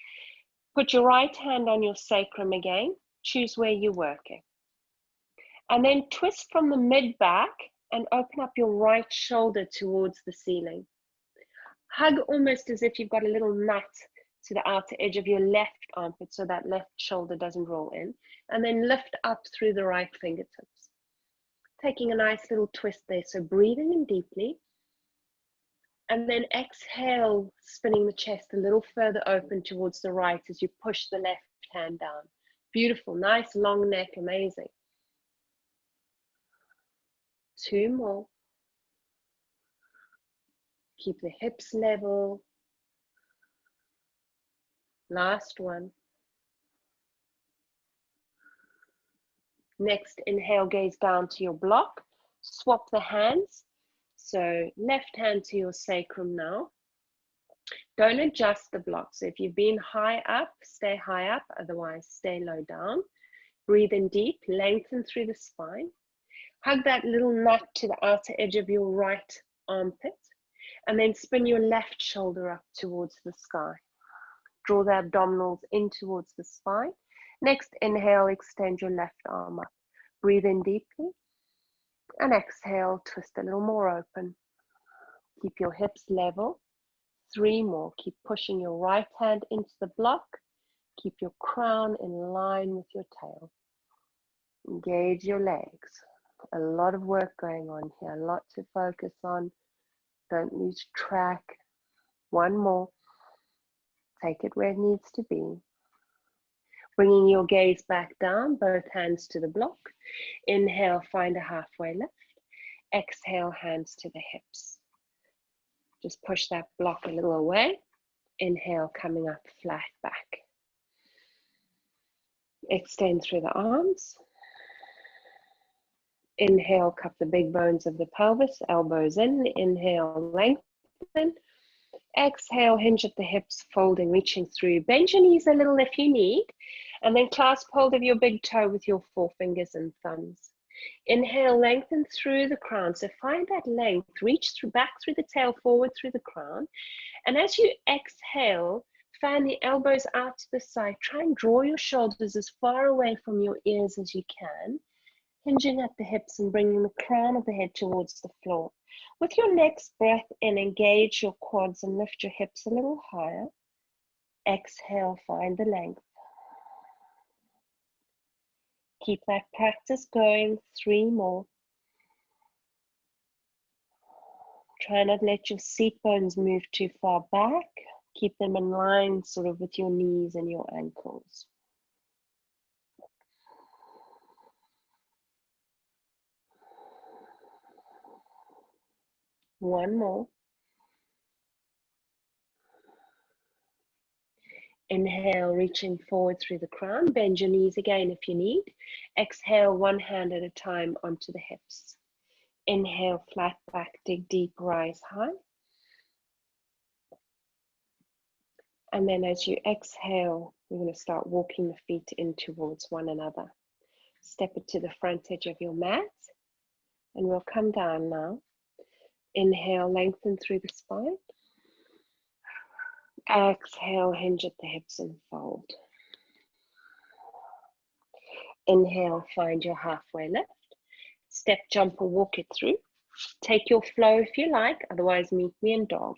Put your right hand on your sacrum again. Choose where you're working. And then twist from the mid-back and open up your right shoulder towards the ceiling. Hug almost as if you've got a little nut to the outer edge of your left armpit so that left shoulder doesn't roll in. And then lift up through the right fingertips. Taking a nice little twist there. So breathing in deeply. And then exhale, spinning the chest a little further open towards the right as you push the left hand down. Beautiful, nice long neck, amazing. 2 more. Keep the hips level. Last one. Next, inhale, gaze down to your block. Swap the hands. So left hand to your sacrum now. Don't adjust the block. So if you've been high up, stay high up. Otherwise, stay low down. Breathe in deep, lengthen through the spine. Hug that little nut to the outer edge of your right armpit. And then spin your left shoulder up towards the sky. Draw the abdominals in towards the spine. Next, inhale, extend your left arm up. Breathe in deeply. And exhale, twist a little more open. Keep your hips level. 3 more. Keep pushing your right hand into the block. Keep your crown in line with your tail. Engage your legs. A lot of work going on here. A lot to focus on. Don't lose track. 1 more. Take it where it needs to be. Bringing your gaze back down, both hands to the block. Inhale, find a halfway lift. Exhale, hands to the hips. Just push that block a little away. Inhale, coming up flat back. Extend through the arms. Inhale, cup the big bones of the pelvis, elbows in. Inhale, lengthen. Exhale, hinge at the hips, folding, reaching through. Bend your knees a little if you need. And then clasp hold of your big toe with your forefingers and thumbs. Inhale, lengthen through the crown. So find that length, reach through, back through the tail, forward through the crown. And as you exhale, fan the elbows out to the side. Try and draw your shoulders as far away from your ears as you can. Hinging at the hips and bringing the crown of the head towards the floor. With your next breath in, engage your quads and lift your hips a little higher. Exhale, find the length. Keep that practice going. 3 more. Try not to let your seat bones move too far back. Keep them in line sort of with your knees and your ankles. One more. Inhale, reaching forward through the crown. Bend your knees again if you need. Exhale, one hand at a time onto the hips. Inhale, flat back, dig deep, rise high. And then as you exhale, we're going to start walking the feet in towards one another. Step it to the front edge of your mat. And we'll come down now. Inhale, lengthen through the spine. Exhale, hinge at the hips and fold. Inhale, find your halfway lift. Step, jump, or walk it through. Take your flow if you like, otherwise meet me in dog.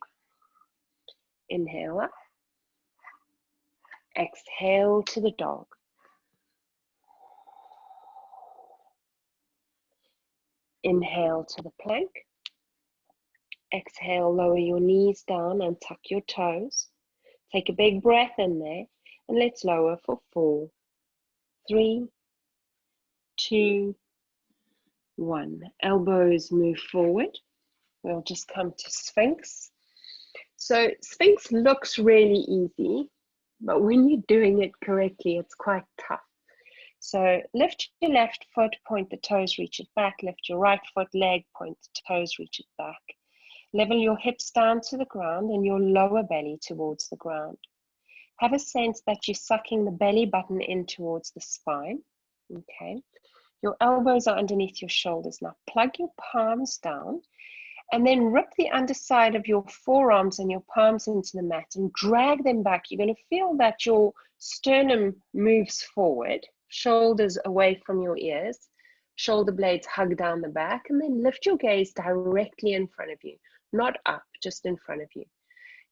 Inhale up. Exhale to the dog. Inhale to the plank. Exhale, lower your knees down and tuck your toes. Take a big breath in there and let's lower for 4, 3, 2, 1. Elbows move forward. We'll just come to Sphinx. So Sphinx looks really easy, but when you're doing it correctly, it's quite tough. So lift your left foot, point the toes, reach it back. Lift your right foot, leg, point the toes, reach it back. Level your hips down to the ground and your lower belly towards the ground. Have a sense that you're sucking the belly button in towards the spine. Okay. Your elbows are underneath your shoulders. Now plug your palms down and then rip the underside of your forearms and your palms into the mat and drag them back. You're going to feel that your sternum moves forward, shoulders away from your ears, shoulder blades hug down the back, and then lift your gaze directly in front of you, not up, just in front of you.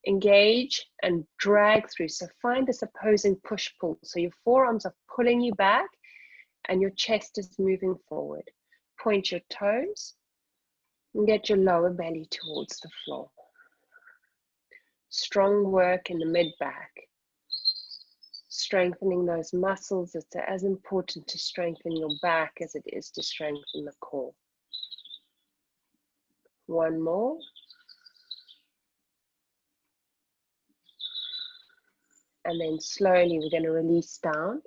Engage and drag through. So find this opposing push-pull. So your forearms are pulling you back and your chest is moving forward. Point your toes and get your lower belly towards the floor. Strong work in the mid-back. Strengthening those muscles. It's as important to strengthen your back as it is to strengthen the core. One more. And then slowly we're going to release down.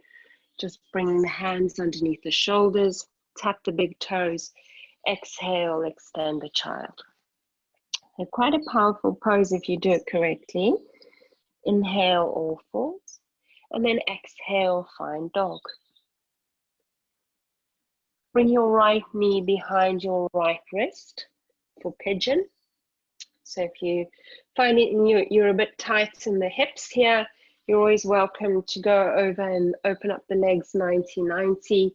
Just bringing the hands underneath the shoulders, tap the big toes, exhale, extend the child. They're quite a powerful pose if you do it correctly. Inhale, all fours, and then exhale, find dog. Bring your right knee behind your right wrist for pigeon. So if you find it you're a bit tight in the hips here, you're always welcome to go over and open up the legs 90-90.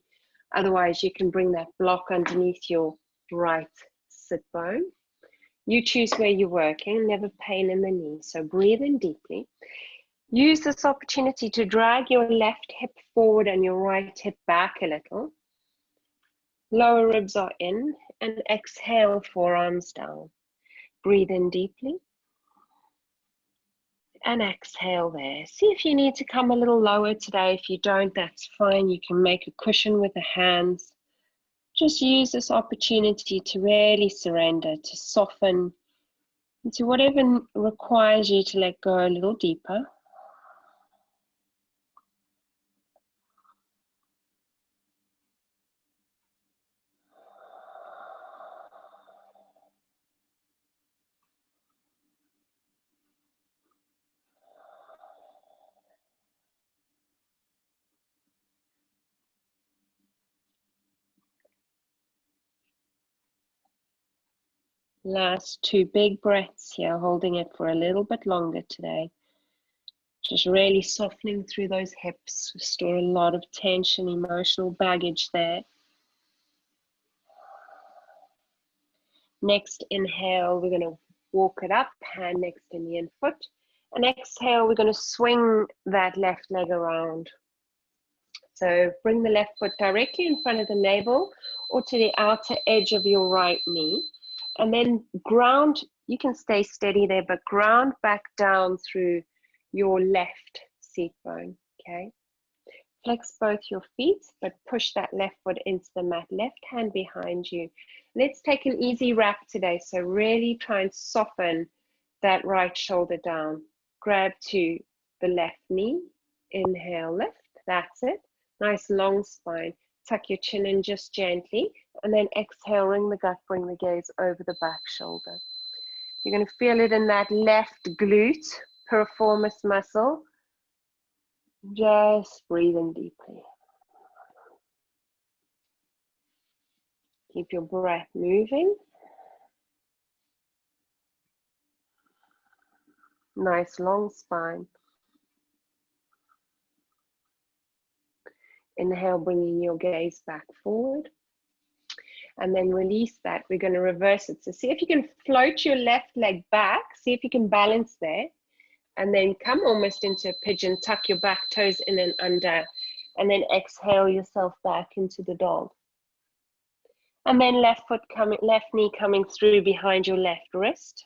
Otherwise, you can bring that block underneath your right sit bone. You choose where you're working, never pain in the knee. So breathe in deeply. Use this opportunity to drag your left hip forward and your right hip back a little. Lower ribs are in, and exhale, forearms down. Breathe in deeply. And exhale there. See if you need to come a little lower today. If you don't, that's fine. You can make a cushion with the hands. Just use this opportunity to really surrender, to soften into whatever requires you to let go a little deeper. Last two big breaths here, holding it for a little bit longer today. Just really softening through those hips. We store a lot of tension, emotional baggage there. Next inhale, we're going to walk it up, hand next to knee and foot. And exhale, we're going to swing that left leg around. So bring the left foot directly in front of the navel or to the outer edge of your right knee. And then ground, you can stay steady there, but ground back down through your left seat bone, okay? Flex both your feet, but push that left foot into the mat, left hand behind you. Let's take an easy wrap today. So really try and soften that right shoulder down. Grab to the left knee, inhale, lift, that's it. Nice long spine. Tuck your chin in just gently, and then exhale, ring the gut, bring the gaze over the back shoulder. You're going to feel it in that left glute, piriformis muscle. Just breathing deeply. Keep your breath moving. Nice long spine. Inhale, bringing your gaze back forward. And then release that. We're going to reverse it. So see if you can float your left leg back. See if you can balance there. And then come almost into a pigeon. Tuck your back toes in and under. And then exhale yourself back into the dog. And then left knee coming through behind your left wrist.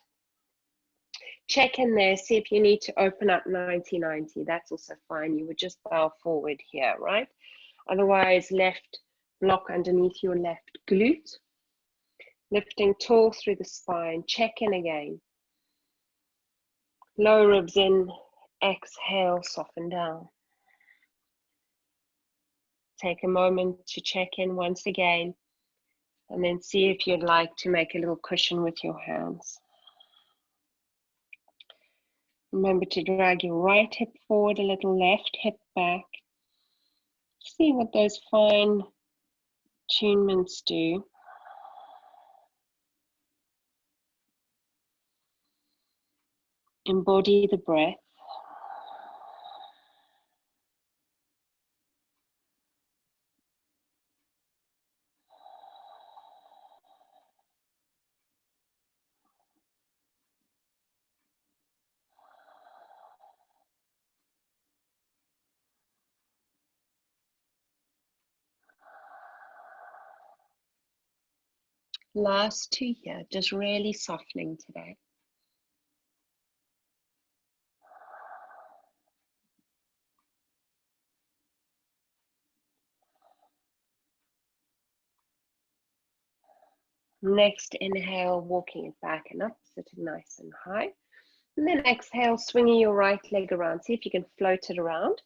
Check in there, see if you need to open up 90-90. That's also fine. You would just bow forward here, right? Otherwise, left block underneath your left glute. Lifting tall through the spine. Check in again. Lower ribs in. Exhale, soften down. Take a moment to check in once again. And then see if you'd like to make a little cushion with your hands. Remember to drag your right hip forward a little, left hip back. See what those fine tunements do. Embody the breath. Last two here, just really softening today. Next inhale, walking it back and up, sitting nice and high. And then exhale, swinging your right leg around. See if you can float it around.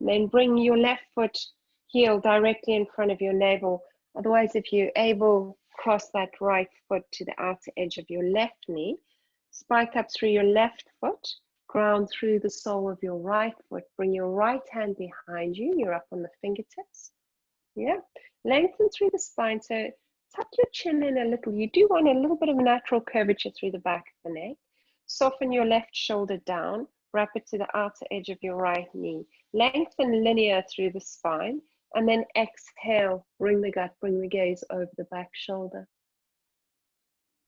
And then bring your left foot heel directly in front of your navel. Otherwise, if you're able, cross that right foot to the outer edge of your left knee. Spike up through your left foot. Ground through the sole of your right foot. Bring your right hand behind you. You're up on the fingertips. Yeah. Lengthen through the spine. So tuck your chin in a little. You do want a little bit of natural curvature through the back of the neck. Soften your left shoulder down. Wrap it to the outer edge of your right knee. Lengthen linear through the spine. And then exhale. Bring the gut, bring the gaze over the back shoulder.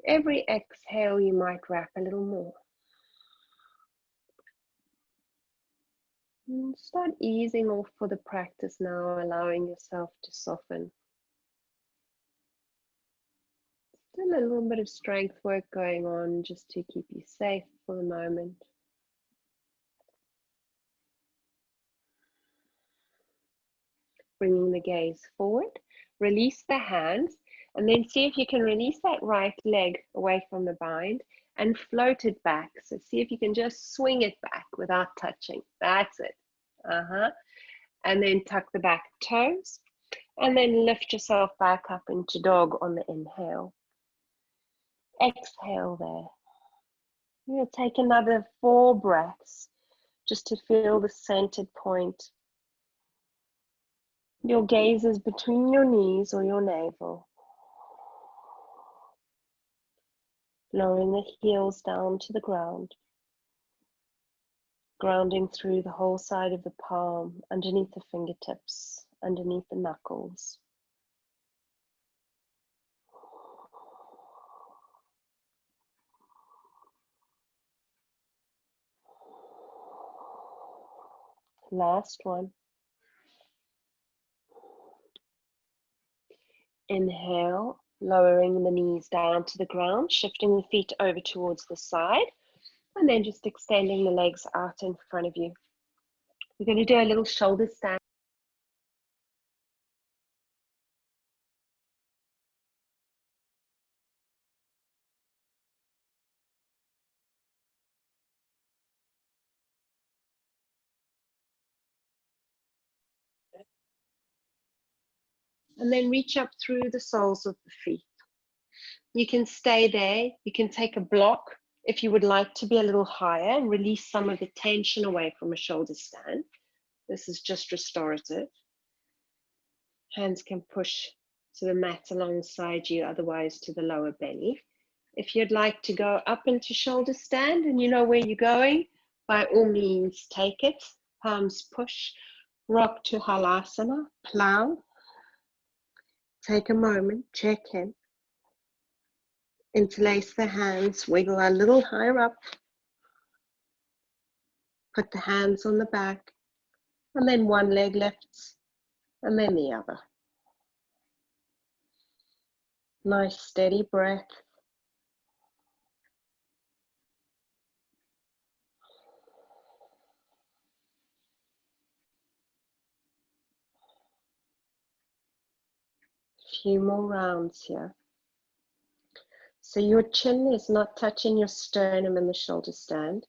Every exhale, you might wrap a little more. And start easing off for the practice now, allowing yourself to soften. Still a little bit of strength work going on just to keep you safe for the moment. Bringing the gaze forward, release the hands, and then see if you can release that right leg away from the bind and float it back. So see if you can just swing it back without touching. That's it. And then tuck the back toes, and then lift yourself back up into dog on the inhale. Exhale there. You'll take another 4 breaths just to feel the centered point. Your gaze is between your knees or your navel. Lowering the heels down to the ground. Grounding through the whole side of the palm, underneath the fingertips, underneath the knuckles. Last one. Inhale, lowering the knees down to the ground, shifting the feet over towards the side, and then just extending the legs out in front of you. We're going to do a little shoulder stand. And then reach up through the soles of the feet. You can stay there. You can take a block if you would like to be a little higher and release some of the tension away from a shoulder stand. This is just restorative. Hands can push to the mat alongside you, otherwise to the lower belly. If you'd like to go up into shoulder stand and you know where you're going, by all means take it. Palms push, rock to halasana, plow. Take a moment, check in. Interlace the hands, wiggle a little higher up. Put the hands on the back, and then one leg lifts, and then the other. Nice steady breath. Few more rounds here. So your chin is not touching your sternum in the shoulder stand,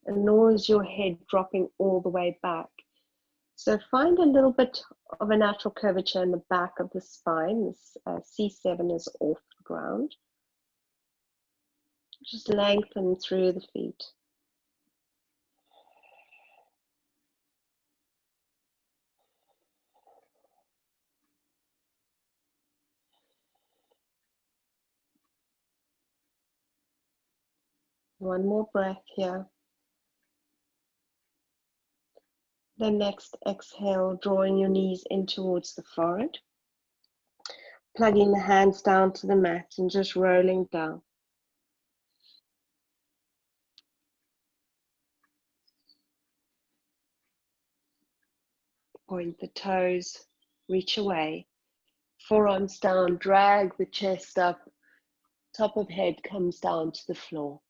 and nor is your head dropping all the way back. So find a little bit of a natural curvature in the back of the spine. This C7 is off the ground. Just lengthen through the feet. One more breath here. Then next exhale, drawing your knees in towards the forehead. Plugging the hands down to the mat and just rolling down. Point the toes, reach away. Forearms down, drag the chest up. Top of head comes down to the floor.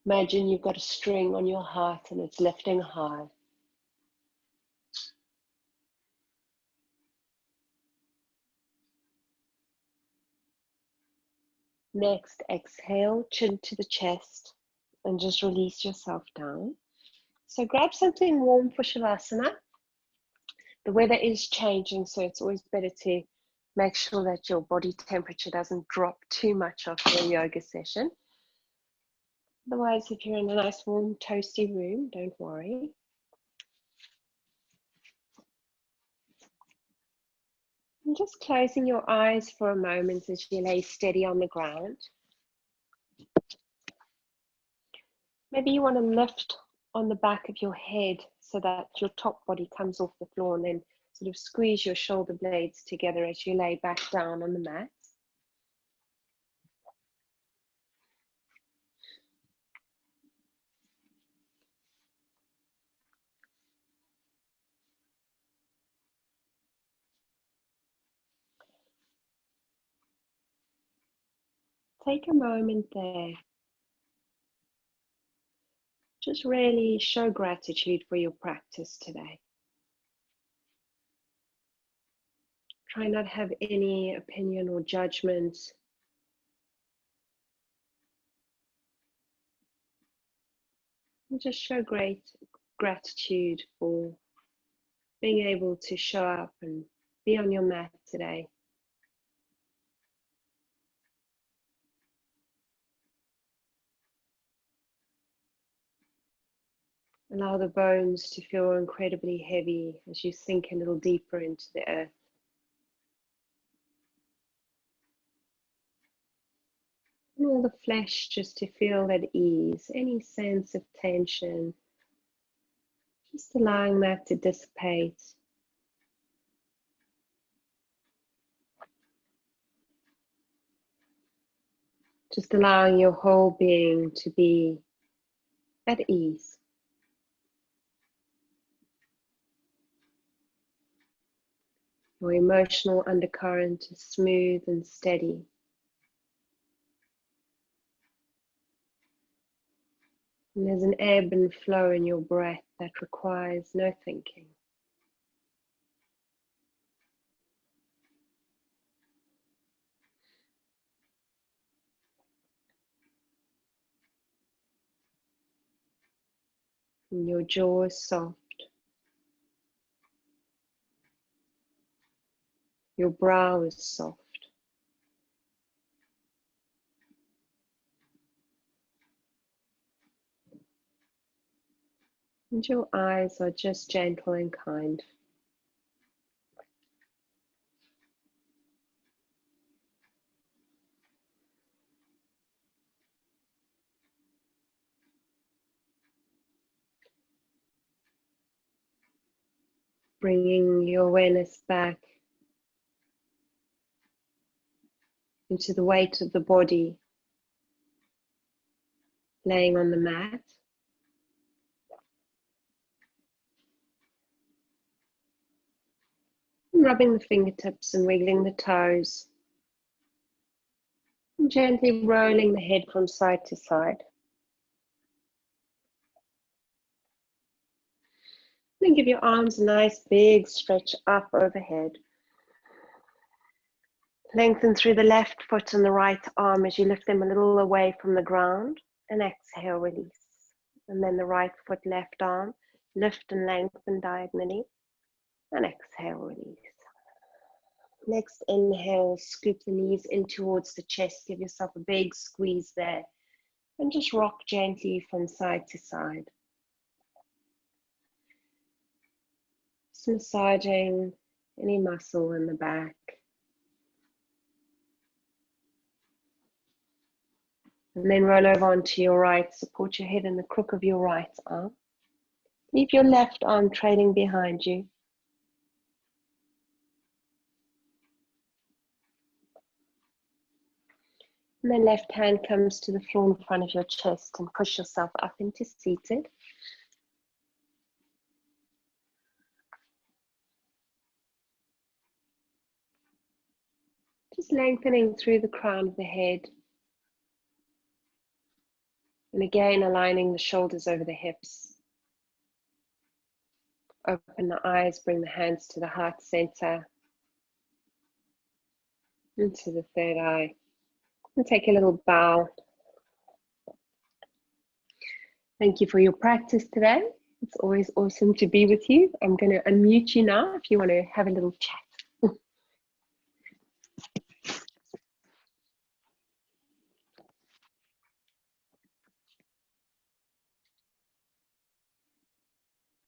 Imagine you've got a string on your heart and it's lifting high. Next, exhale, chin to the chest and just release yourself down. So grab something warm for Shavasana. The weather is changing, so it's always better to make sure that your body temperature doesn't drop too much after a yoga session. Otherwise, if you're in a nice warm toasty room, don't worry. And just closing your eyes for a moment as you lay steady on the ground. Maybe you want to lift on the back of your head so that your top body comes off the floor, and then sort of squeeze your shoulder blades together as you lay back down on the mat. Take a moment there. Just really show gratitude for your practice today. Try not to have any opinion or judgment. And just show great gratitude for being able to show up and be on your mat today. Allow the bones to feel incredibly heavy as you sink a little deeper into the earth. And all the flesh just to feel at ease, any sense of tension, just allowing that to dissipate. Just allowing your whole being to be at ease. Your emotional undercurrent is smooth and steady. And there's an ebb and flow in your breath that requires no thinking. And your jaw is soft. Your brow is soft. And your eyes are just gentle and kind. Bringing your awareness back into the weight of the body laying on the mat. And rubbing the fingertips and wiggling the toes. And gently rolling the head from side to side. Then give your arms a nice big stretch up overhead. Lengthen through the left foot and the right arm as you lift them a little away from the ground. And exhale, release. And then the right foot, left arm, lift and lengthen diagonally. And exhale, release. Next inhale, scoop the knees in towards the chest. Give yourself a big squeeze there. And just rock gently from side to side. Just massaging any muscle in the back. And then roll over onto your right. Support your head in the crook of your right arm. Leave your left arm trailing behind you. And then left hand comes to the floor in front of your chest and push yourself up into seated. Just lengthening through the crown of the head. And again, aligning the shoulders over the hips. Open the eyes, bring the hands to the heart center. Into the third eye. And take a little bow. Thank you for your practice today. It's always awesome to be with you. I'm going to unmute you now if you want to have a little chat.